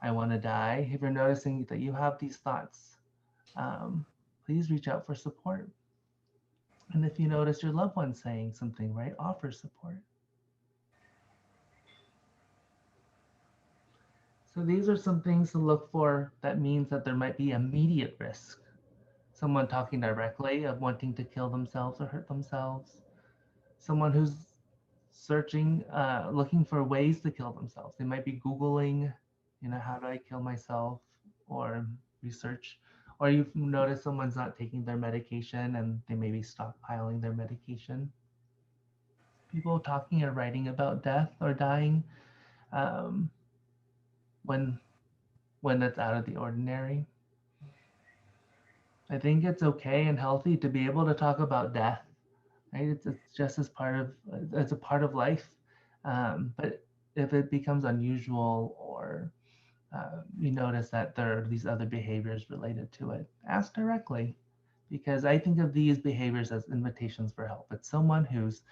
I want to die. If you're noticing that you have these thoughts, please reach out for support. And if you notice your loved one saying something, right, offer support. So these are some things to look for that means that there might be immediate risk. Someone talking directly of wanting to kill themselves or hurt themselves. Someone who's searching, looking for ways to kill themselves. They might be Googling, you know, how do I kill myself, or research. Or you've noticed someone's not taking their medication and they may be stockpiling their medication. People talking or writing about death or dying um, when it's out of the ordinary. I think it's okay and healthy to be able to talk about death, right? It's just as part of, it's a part of life. But if it becomes unusual or you notice that there are these other behaviors related to it, ask directly, because I think of these behaviors as invitations for help. It's someone who's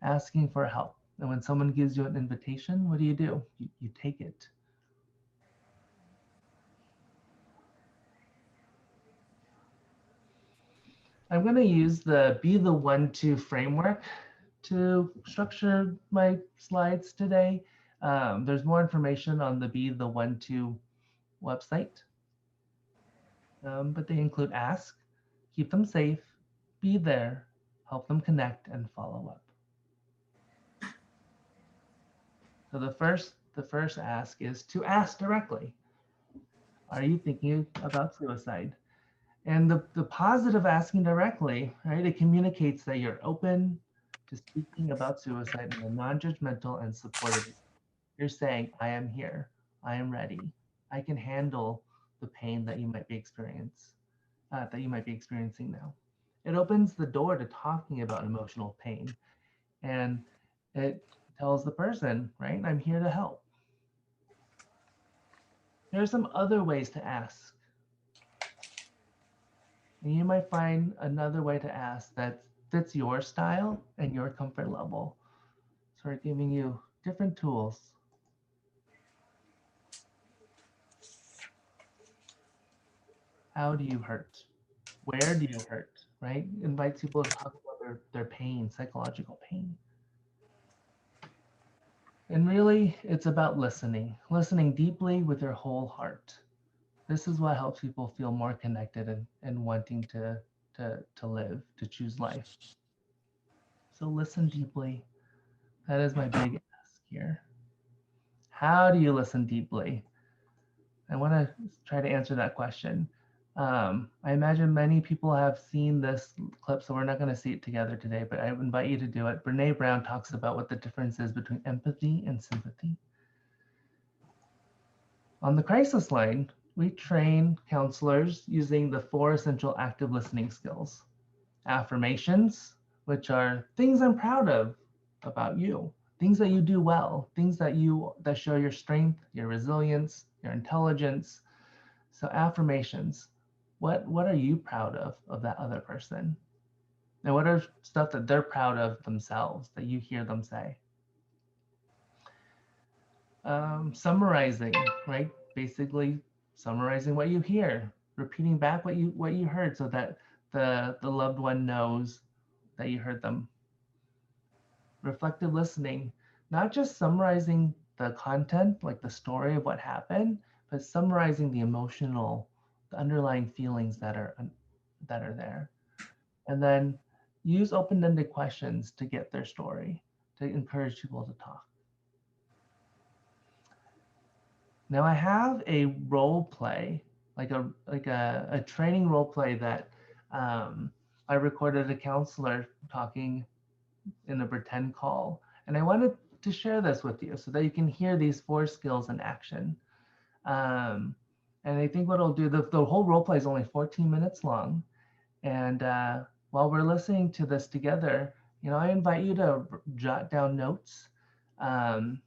asking for help. And when someone gives you an invitation, what do? You take it. I'm going to use the Be the One-Two framework to structure my slides today. There's more information on the Be the One-Two website, but they include ask, keep them safe, be there, help them connect, and follow up. So the first ask is to ask directly. Are you thinking about suicide? And the positive asking directly, right? It communicates that you're open to speaking about suicide in a non-judgmental and supportive way. You're saying, I am here, I am ready, I can handle the pain that you might be experiencing now. It opens the door to talking about emotional pain, and it tells the person, right? I'm here to help. There are some other ways to ask. And you might find another way to ask that fits your style and your comfort level. So we're giving you different tools. How do you hurt? Where do you hurt, right? Invite people to talk about their pain, psychological pain. And really, it's about listening deeply with your whole heart. This is what helps people feel more connected and wanting to live, to choose life. So listen deeply. That is my big ask here. How do you listen deeply? I want to try to answer that question. I imagine many people have seen this clip, so we're not going to see it together today, but I invite you to do it. Brene Brown talks about what the difference is between empathy and sympathy. On the crisis line, we train counselors using the 4 essential active listening skills. Affirmations, which are things I'm proud of about you, things that you do well, things that show your strength, your resilience, your intelligence. So affirmations, what are you proud of that other person? And what are stuff that they're proud of themselves that you hear them say? Summarizing, right? Basically summarizing what you hear, repeating back what you heard so that the loved one knows that you heard them. Reflective listening, not just summarizing the content, like the story of what happened, but summarizing the the underlying feelings that are there. And then use open-ended questions to get their story, to encourage people to talk. Now I have a role play, like a training role play that I recorded a counselor talking in a pretend call, and I wanted to share this with you so that you can hear these 4 skills in action. And I think what I'll do, the whole role play is only 14 minutes long, and while we're listening to this together, I invite you to jot down notes. Um,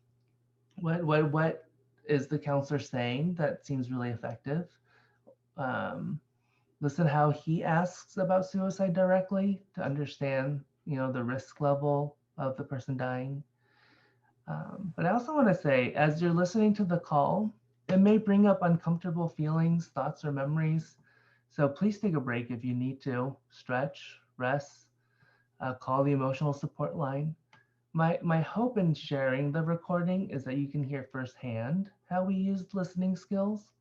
what is the counselor saying that seems really effective? Um, Listen how he asks about suicide directly to understand, the risk level of the person dying. But I also want to say, as you're listening to the call, it may bring up uncomfortable feelings, thoughts, or memories. So please take a break if you need to, stretch, rest, call the emotional support line. My hope in sharing the recording is that you can hear firsthand how we used listening skills,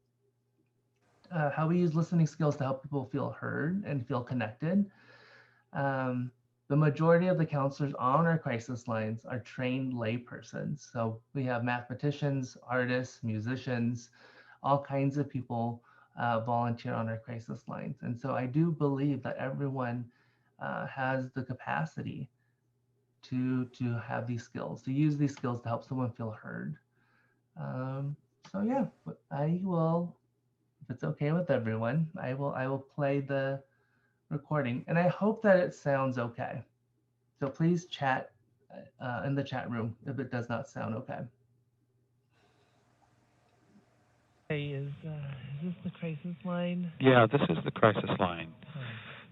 to help people feel heard and feel connected. Um, the majority of the counselors on our crisis lines are trained laypersons. So we have mathematicians, artists, musicians, all kinds of people volunteer on our crisis lines. And so I do believe that everyone has the capacity to have these skills, to use these skills to help someone feel heard. Um, so yeah, I will, if it's okay with everyone, I will play the recording, and I hope that it sounds okay. So please chat in the chat room if it does not sound okay. Hey, is this the crisis line? Yeah, this is the crisis line. Hi.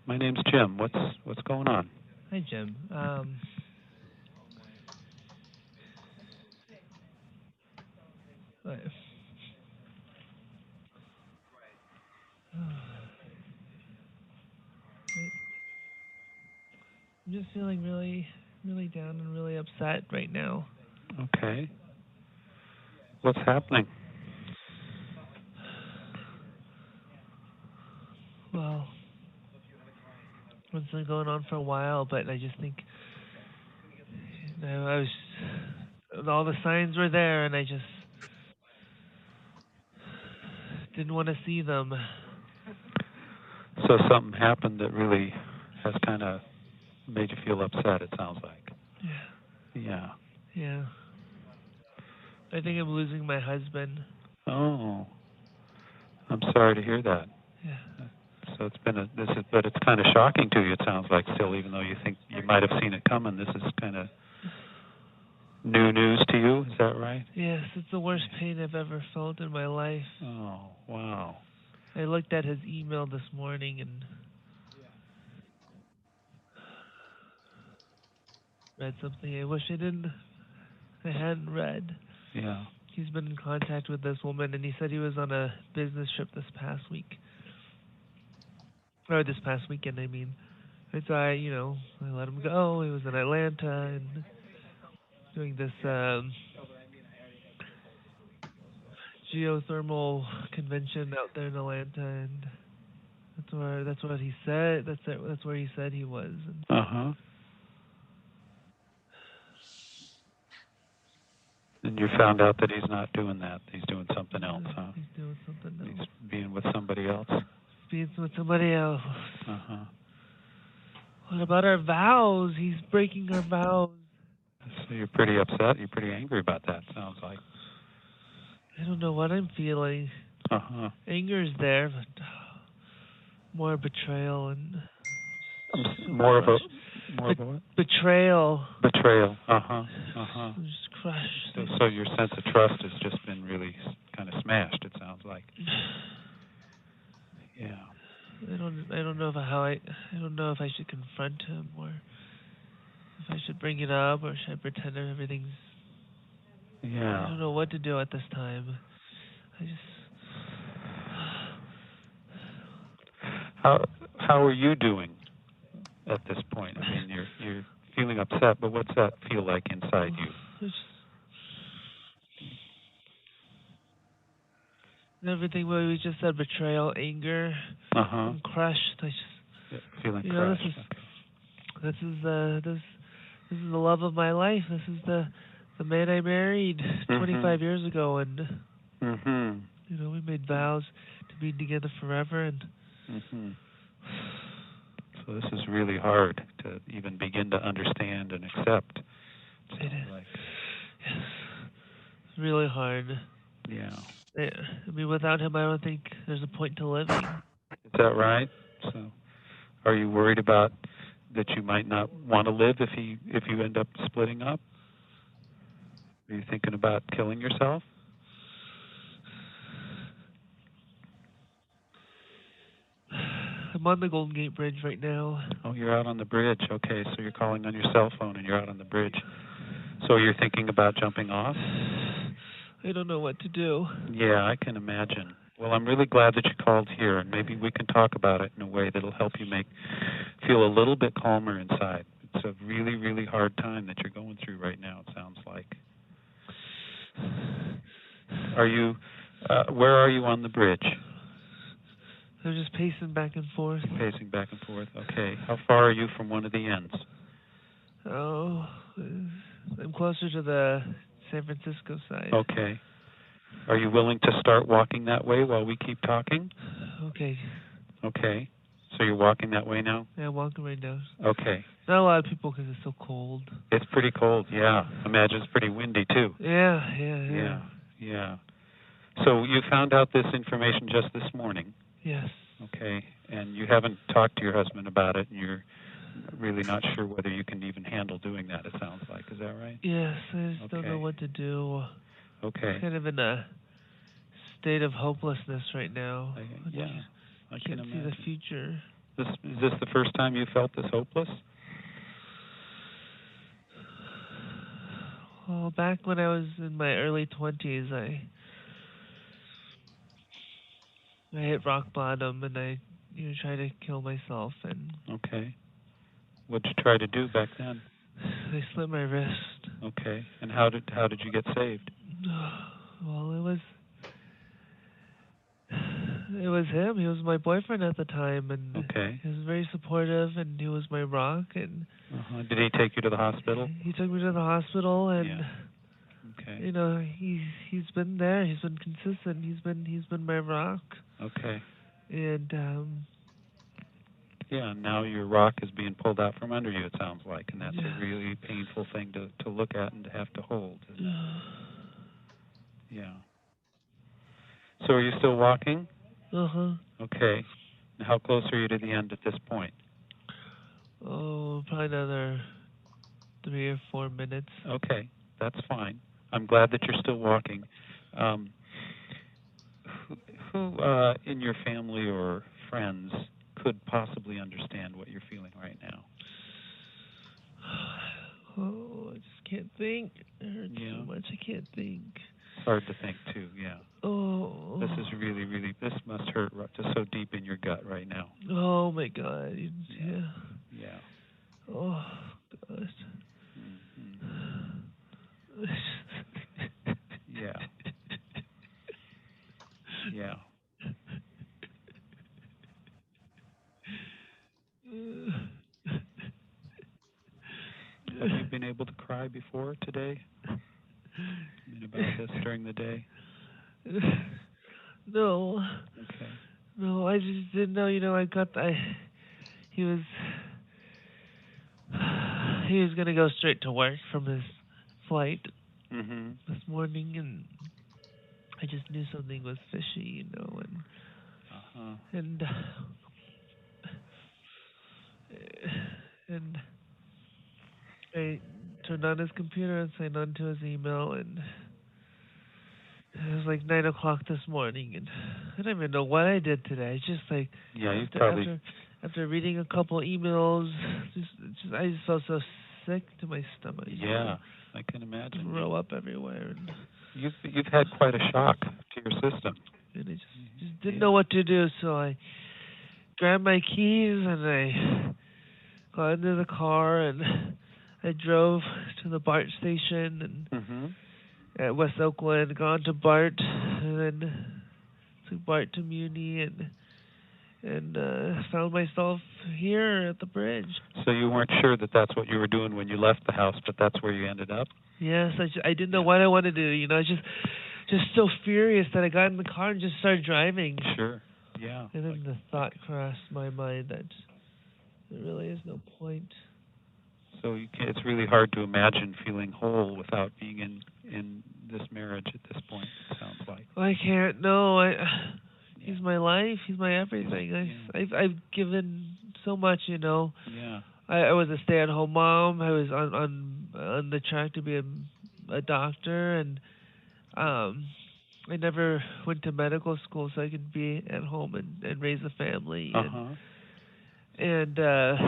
My name's Jim. What's going on? Hi, Jim. I'm just feeling really, really down and really upset right now. Okay. What's happening? Well, it's been going on for a while, but I just think I was, all the signs were there, and I just didn't want to see them. So something happened that really has kind of made you feel upset, it sounds like. Yeah. Yeah. Yeah. I think I'm losing my husband. Oh. I'm sorry to hear that. Yeah. So it's been but it's kind of shocking to you, it sounds like, still, even though you think you might have seen it coming. This is kind of new news to you, is that right? Yes, it's the worst pain I've ever felt in my life. Oh, wow. I looked at his email this morning and read something I wish I hadn't read. Yeah. He's been in contact with this woman, and he said he was on a business trip this past week. Or this past weekend, I mean. And so I let him go. He was in Atlanta and doing this geothermal convention out there in Atlanta, and that's what he said. That's where he said he was. Uh-huh. And you found out that he's not doing that. He's doing something else, huh? He's doing something else. He's being with somebody else? Being with somebody else. Uh-huh. What about our vows? He's breaking our vows. So you're pretty upset. You're pretty angry about that, sounds like. I don't know what I'm feeling. Uh-huh. Anger's there, but more betrayal and more of a what? Betrayal. Betrayal. Uh-huh. Uh-huh. I'm just crushed. So your sense of trust has just been really kind of smashed, it sounds like. Yeah. I don't know I don't know if I should confront him or if I should bring it up or should I pretend that everything's. I Yeah. don't know what to do at this time. I just. How are you doing at this point? I mean, you're feeling upset, but what's that feel like inside you? It's everything what we just said, betrayal, anger, I'm crushed. I just, Yeah, feeling you know, crushed. this is the love of my life. This is the man I married 25 years ago, and you know, we made vows to be together forever, and so this is really hard to even begin to understand and accept. it is. Yes, it's really hard. Yeah. I mean, without him, I don't think there's a point to living. Is that right? So, are you worried about that you might not want to live if you end up splitting up? Are you thinking about killing yourself? I'm on the Golden Gate Bridge right now. Oh, you're out on the bridge. Okay, so you're calling on your cell phone and you're out on the bridge. So you're thinking about jumping off? I don't know what to do. Yeah, I can imagine. Well, I'm really glad that you called here, and maybe we can talk about it in a way that'll help you feel a little bit calmer inside. It's a really, really hard time that you're going through right now, it sounds like. Are you, where are you on the bridge? I'm just pacing back and forth. Pacing back and forth, okay. How far are you from one of the ends? Oh, I'm closer to the San Francisco side. Okay. Are you willing to start walking that way while we keep talking? Okay. Okay. So you're walking that way now? Yeah, I'm walking right now. Okay. Not a lot of people because it's so cold. It's pretty cold, yeah. Imagine it's pretty windy, too. Yeah. So you found out this information just this morning? Yes. Okay. And you haven't talked to your husband about it, and you're really not sure whether you can even handle doing that, it sounds like. Is that right? Yes, I just don't know what to do. Okay. Kind of in a state of hopelessness right now. I can't see the future. Is this the first time you felt this hopeless? Well, back when I was in my early 20s, I hit rock bottom and I tried to kill myself, and Okay. What'd you try to do back then? I slit my wrist. Okay. And how did you get saved? Well, it was him. He was my boyfriend at the time, and he was very supportive, and he was my rock. And did he take you to the hospital? He took me to the hospital, and okay. you know, he's been there. He's been consistent. He's been my rock. Okay. And yeah, now your rock is being pulled out from under you, it sounds like, and that's a really painful thing to look at and to have to hold. Yeah. So are you still walking? Okay. And how close are you to the end at this point? Oh, probably another 3 or 4 minutes. Okay, that's fine. I'm glad that you're still walking. Who in your family or friends could possibly understand what you're feeling right now? Oh, I just can't think. It hurts so much. I can't think. It's hard to think too. Yeah. Oh. This is really. This must hurt just so deep in your gut right now. Oh my God. Yeah. Yeah. Oh gosh. Yeah. Yeah. Have you been able to cry before today? About this during the day? No. Okay. No, I just didn't know. You know, he was gonna go straight to work from his flight this morning, and I just knew something was fishy, you know, and I turned on his computer and signed on to his email, and It was like 9 o'clock this morning, and I don't even know what I did today. It's just like after reading a couple emails, I just felt so sick to my stomach. Yeah, I can imagine. Throw up everywhere, and you've had quite a shock to your system. And I just didn't know what to do, so I grabbed my keys and I got into the car and I drove to the BART station and at West Oakland, gone to BART, and then took BART to Muni and found myself here at the bridge. So you weren't sure that that's what you were doing when you left the house, but that's where you ended up? Yes, I didn't know what I wanted to do. You know, I just so furious that I got in the car and just started driving. Sure, yeah. And then the thought crossed my mind that there really is no point. So it's really hard to imagine feeling whole without being in this marriage at this point, it sounds like. I can't, no. He's my life. He's my everything. I've given so much, you know. Yeah. I was a stay-at-home mom. I was on the track to be a doctor, and I never went to medical school so I could be at home and raise a family. And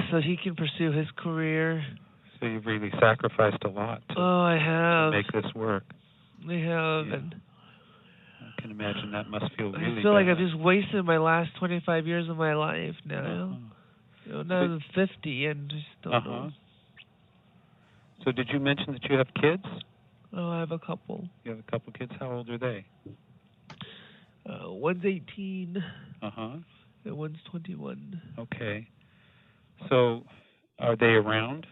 so he can pursue his career. So you've really sacrificed a lot I have. to make this work. I have, yeah. and I can imagine that must feel really I feel bad. like I've just wasted my last 25 years of my life now. You know, now I'm 50 and just don't know. So did you mention that you have kids? Oh, I have a couple. You have a couple kids. How old are they? One's 18. And one's 21. Okay. So are they around?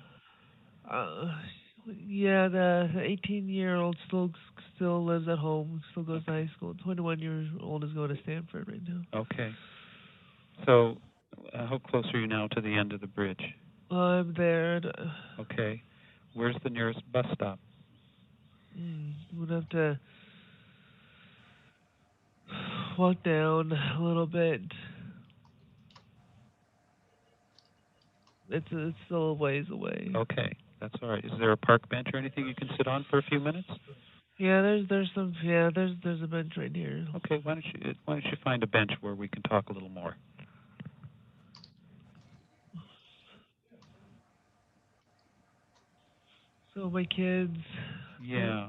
Yeah, the 18-year-old still lives at home, still goes to high school. 21-year-old is going to Stanford right now. Okay. So how close are you now to the end of the bridge? I'm there. Okay. Where's the nearest bus stop? We'd have to walk down a little bit. It's still a ways away. Okay, that's all right. Is there a park bench or anything you can sit on for a few minutes? Yeah, there's a bench right here. Okay, why don't you find a bench where we can talk a little more? So my kids, yeah,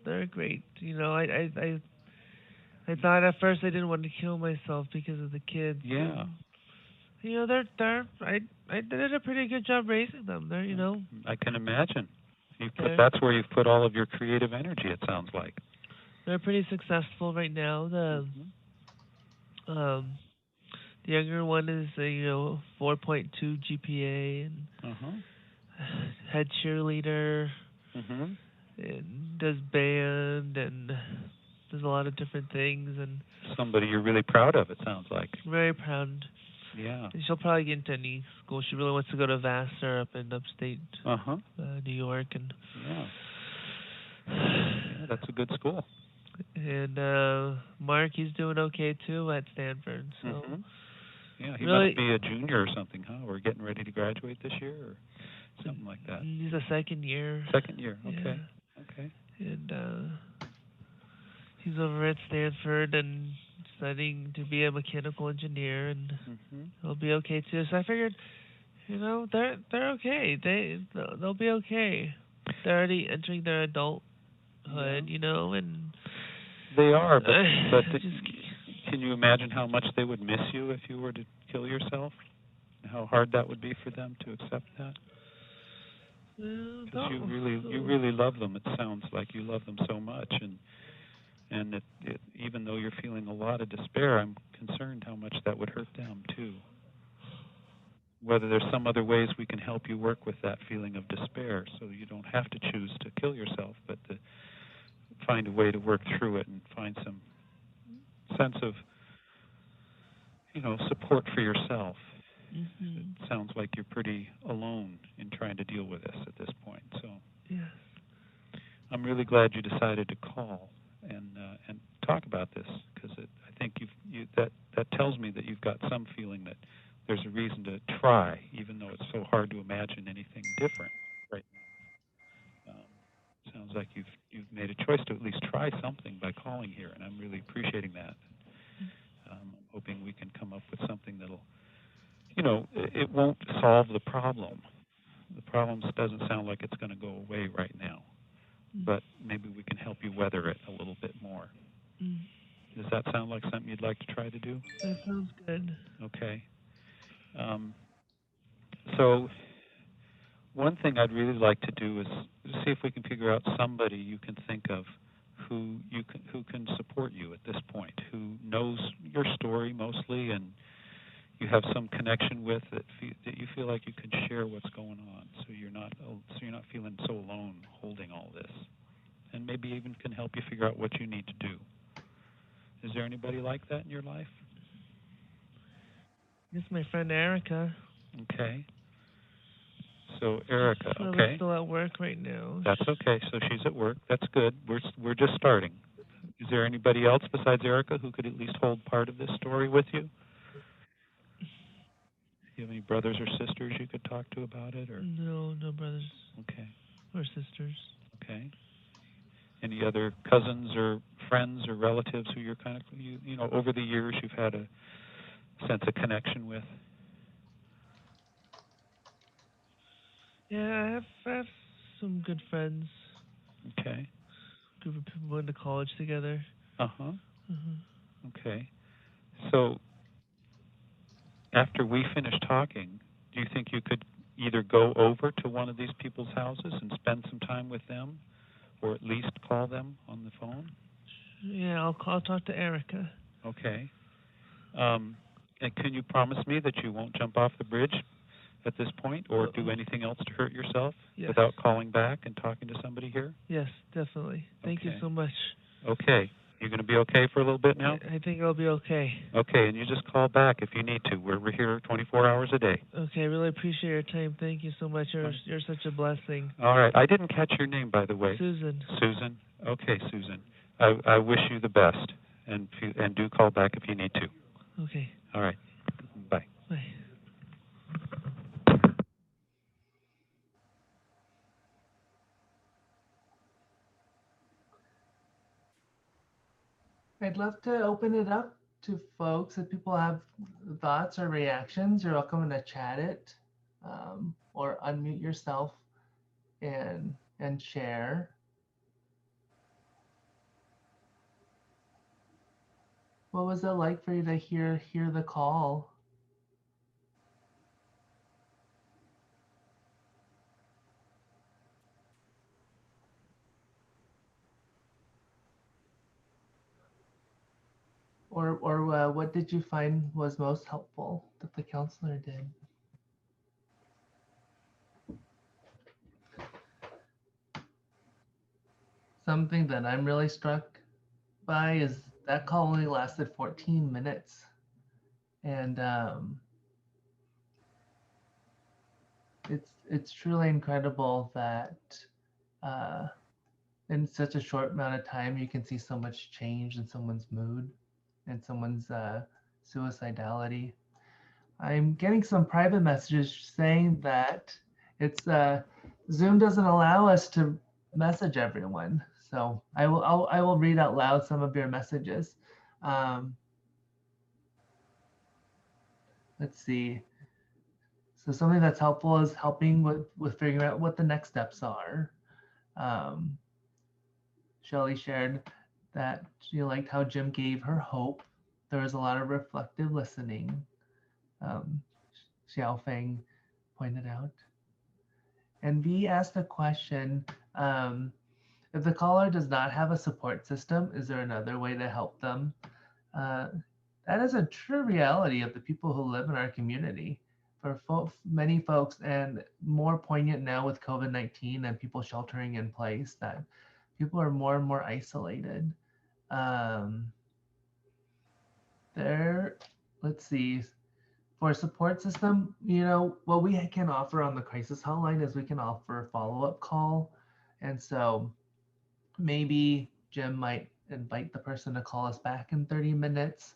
they're great. You know, I thought at first I didn't want to kill myself because of the kids. Yeah. You know, I did a pretty good job raising them. They're, you know. I can imagine. That's where you've put all of your creative energy, it sounds like. They're pretty successful right now. The younger one is a 4.2 GPA and head cheerleader and does band and does a lot of different things. And somebody you're really proud of, it sounds like. Very proud. Yeah. And she'll probably get into any school. She really wants to go to Vassar up in upstate New York. And yeah, that's a good school. And Mark, he's doing okay too at Stanford. So yeah, he must be a junior or something, huh? Or getting ready to graduate this year or something like that. He's a second year. Second year, okay. Yeah. Okay. And he's over at Stanford and studying to be a mechanical engineer, and he'll be okay too. So I figured, they're okay. They'll be okay. They're already entering their adulthood, and they are. But can you imagine how much they would miss you if you were to kill yourself? How hard that would be for them to accept that? Because you really love them. It sounds like you love them so much, and even though you're feeling a lot of despair, I'm concerned how much that would hurt them too. Whether there's some other ways we can help you work with that feeling of despair, so you don't have to choose to kill yourself, but to find a way to work through it and find some sense of, support for yourself. It sounds like you're pretty alone in trying to deal with this at this point. So yes. I'm really glad you decided to call and talk about this, because I think that tells me that you've got some feeling that there's a reason to try, even though it's so hard to imagine anything different right now. Sounds like you've made a choice to at least try something by calling here, and I'm really appreciating that. I'm hoping we can come up with something that'll, it won't solve the problem. The problem doesn't sound like it's going to go away right now, but maybe we can help you weather it a little bit more. Does that sound like something you'd like to try to do? That sounds good. Okay. So one thing I'd really like to do is see if we can figure out somebody you can think of who can support you at this point, who knows your story mostly, and you have some connection with that you feel like you can share what's going on, so you're not feeling so alone holding all this, and maybe even can help you figure out what you need to do. Is there anybody like that in your life? I guess my friend Erica. Okay. So Erica, She's okay. still at work right now. That's okay. So she's at work. That's good. We're just starting. Is there anybody else besides Erica who could at least hold part of this story with you? Do you have any brothers or sisters you could talk to about it, or? No brothers. Okay. Or sisters. Okay. Any other cousins or friends or relatives who you're kind of over the years you've had a sense of connection with? Yeah, I have some good friends. Okay. Group of people went to college together. Uh-huh. Okay. So after we finish talking, do you think you could either go over to one of these people's houses and spend some time with them, or at least call them on the phone? Yeah, I'll talk to Erica. Okay. And can you promise me that you won't jump off the bridge at this point, or do anything else to hurt yourself without calling back and talking to somebody here? Yes, definitely. Thank you so much. Okay. You going to be okay for a little bit now? I think I'll be okay. Okay, and you just call back if you need to. We're here 24 hours a day. Okay, I really appreciate your time. Thank you so much. You're such a blessing. All right. I didn't catch your name, by the way. Susan. Susan? Okay, Susan. I wish you the best, and do call back if you need to. Okay. All right. Bye. Bye. I'd love to open it up to folks. If people have thoughts or reactions, you're welcome to chat it, or unmute yourself and share. What was it like for you to hear the call? Or what did you find was most helpful that the counselor did? Something that I'm really struck by is that call only lasted 14 minutes. And it's truly incredible that in such a short amount of time you can see so much change in someone's mood and someone's suicidality. I'm getting some private messages saying that it's Zoom doesn't allow us to message everyone. So I will read out loud some of your messages. Let's see. So something that's helpful is helping with figuring out what the next steps are. Shelley shared that she liked how Jim gave her hope. There was a lot of reflective listening. Xiao Feng pointed out. And V asked a question, if the caller does not have a support system, is there another way to help them? That is a true reality of the people who live in our community. For many folks, and more poignant now with COVID-19 and people sheltering in place, that people are more and more isolated. Let's see, for a support system, what we can offer on the crisis hotline is we can offer a follow-up call. And so maybe Jim might invite the person to call us back in 30 minutes,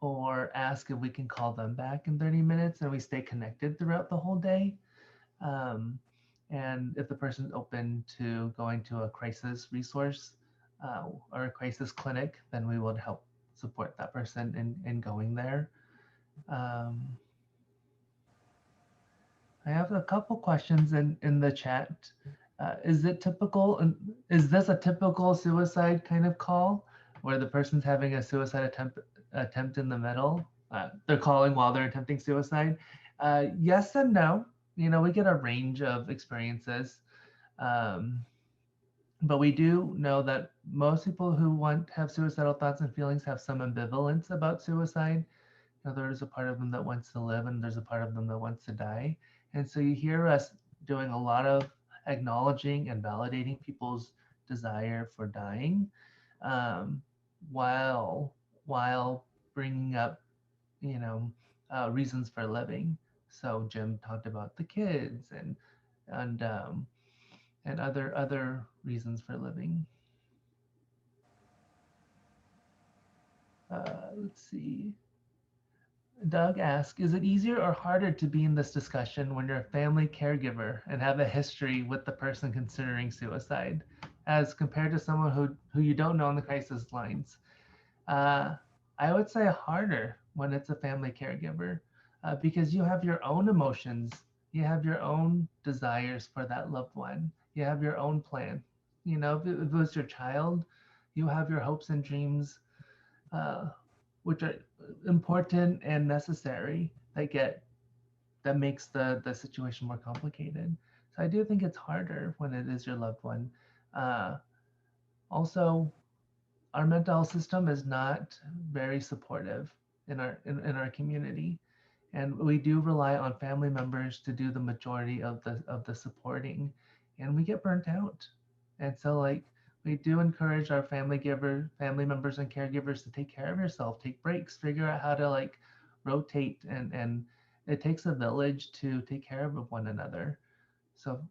or ask if we can call them back in 30 minutes, and we stay connected throughout the whole day. And if the person's open to going to a crisis resource or a crisis clinic, then we would help support that person in going there. I have a couple questions in the chat. Is it typical, is this a typical suicide kind of call where the person's having a suicide attempt in the middle? They're calling while they're attempting suicide? Yes and no. You know, we get a range of experiences. But we do know that most people who have suicidal thoughts and feelings have some ambivalence about suicide. You know, there's a part of them that wants to live and there's a part of them that wants to die. And so you hear us doing a lot of acknowledging and validating people's desire for dying, while bringing up, you know, reasons for living. So Jim talked about the kids and other reasons for living. Let's see. Doug asks, is it easier or harder to be in this discussion when you're a family caregiver and have a history with the person considering suicide as compared to someone who you don't know on the crisis lines? I would say harder when it's a family caregiver because you have your own emotions, you have your own desires for that loved one, you have your own plan. You know, if it was your child, you have your hopes and dreams, which are important and necessary that makes the situation more complicated. So I do think it's harder when it is your loved one. Also, our mental health system is not very supportive in our community, and we do rely on family members to do the majority of the supporting, and we get burnt out. And so like we do encourage our family members and caregivers to take care of yourself, take breaks, figure out how to like rotate, and it takes a village to take care of one another. So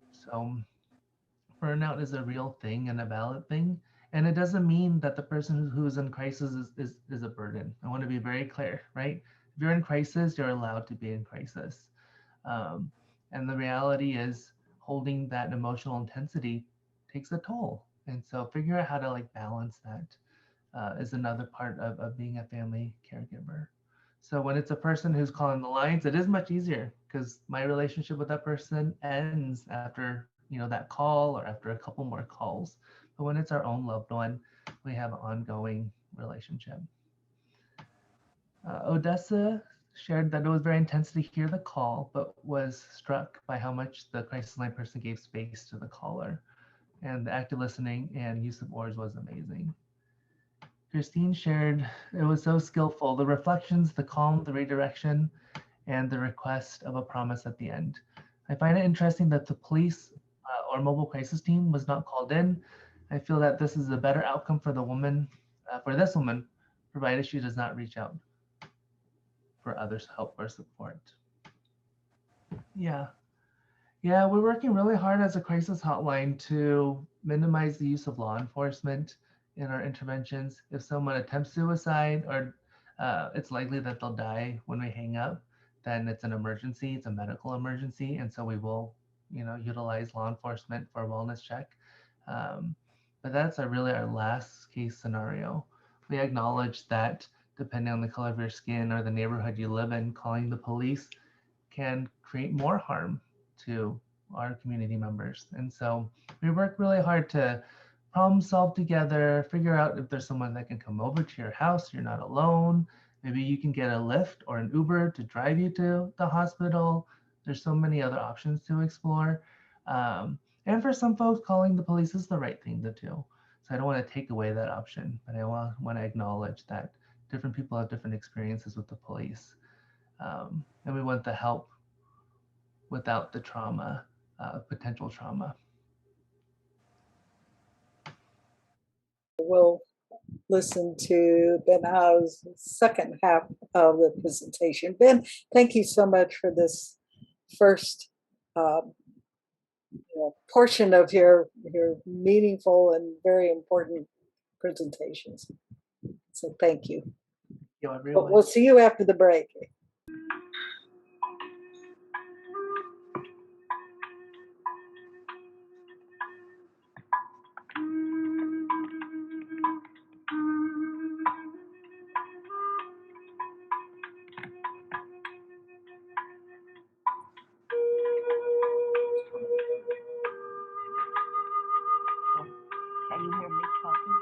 burnout is a real thing and a valid thing. And it doesn't mean that the person who is in crisis is a burden. I want to be very clear, right? If you're in crisis, you're allowed to be in crisis. Um, and the reality is holding that emotional intensity takes a toll. And so figure out how to like balance that is another part of being a family caregiver. So when it's a person who's calling the lines, it is much easier because my relationship with that person ends after, you know, that call or after a couple more calls. But when it's our own loved one, we have an ongoing relationship. Odessa shared that it was very intense to hear the call, but was struck by how much the crisis line person gave space to the caller. And the active listening and use of words was amazing. Christine shared it was so skillful. The reflections, the calm, the redirection, and the request of a promise at the end. I find it interesting that the police or mobile crisis team was not called in. I feel that this is a better outcome for the woman, for this woman, provided she does not reach out for others' help or support. Yeah. Yeah, we're working really hard as a crisis hotline to minimize the use of law enforcement in our interventions. If someone attempts suicide or it's likely that they'll die when we hang up, then it's an emergency, it's a medical emergency. And so we will, you know, utilize law enforcement for a wellness check. But that's really our last case scenario. We acknowledge that depending on the color of your skin or the neighborhood you live in, calling the police can create more harm to our community members. And so we work really hard to problem solve together, figure out if there's someone that can come over to your house, you're not alone. Maybe you can get a Lyft or an Uber to drive you to the hospital. There's so many other options to explore. And for some folks, calling the police is the right thing to do. So I don't want to take away that option, but I want to acknowledge that different people have different experiences with the police. And we want the help without the trauma, potential trauma. We'll listen to Ben Howe's second half of the presentation. Ben, thank you so much for this first portion of your meaningful and very important presentations. So thank you. We'll see you after the break. Can you hear me talking?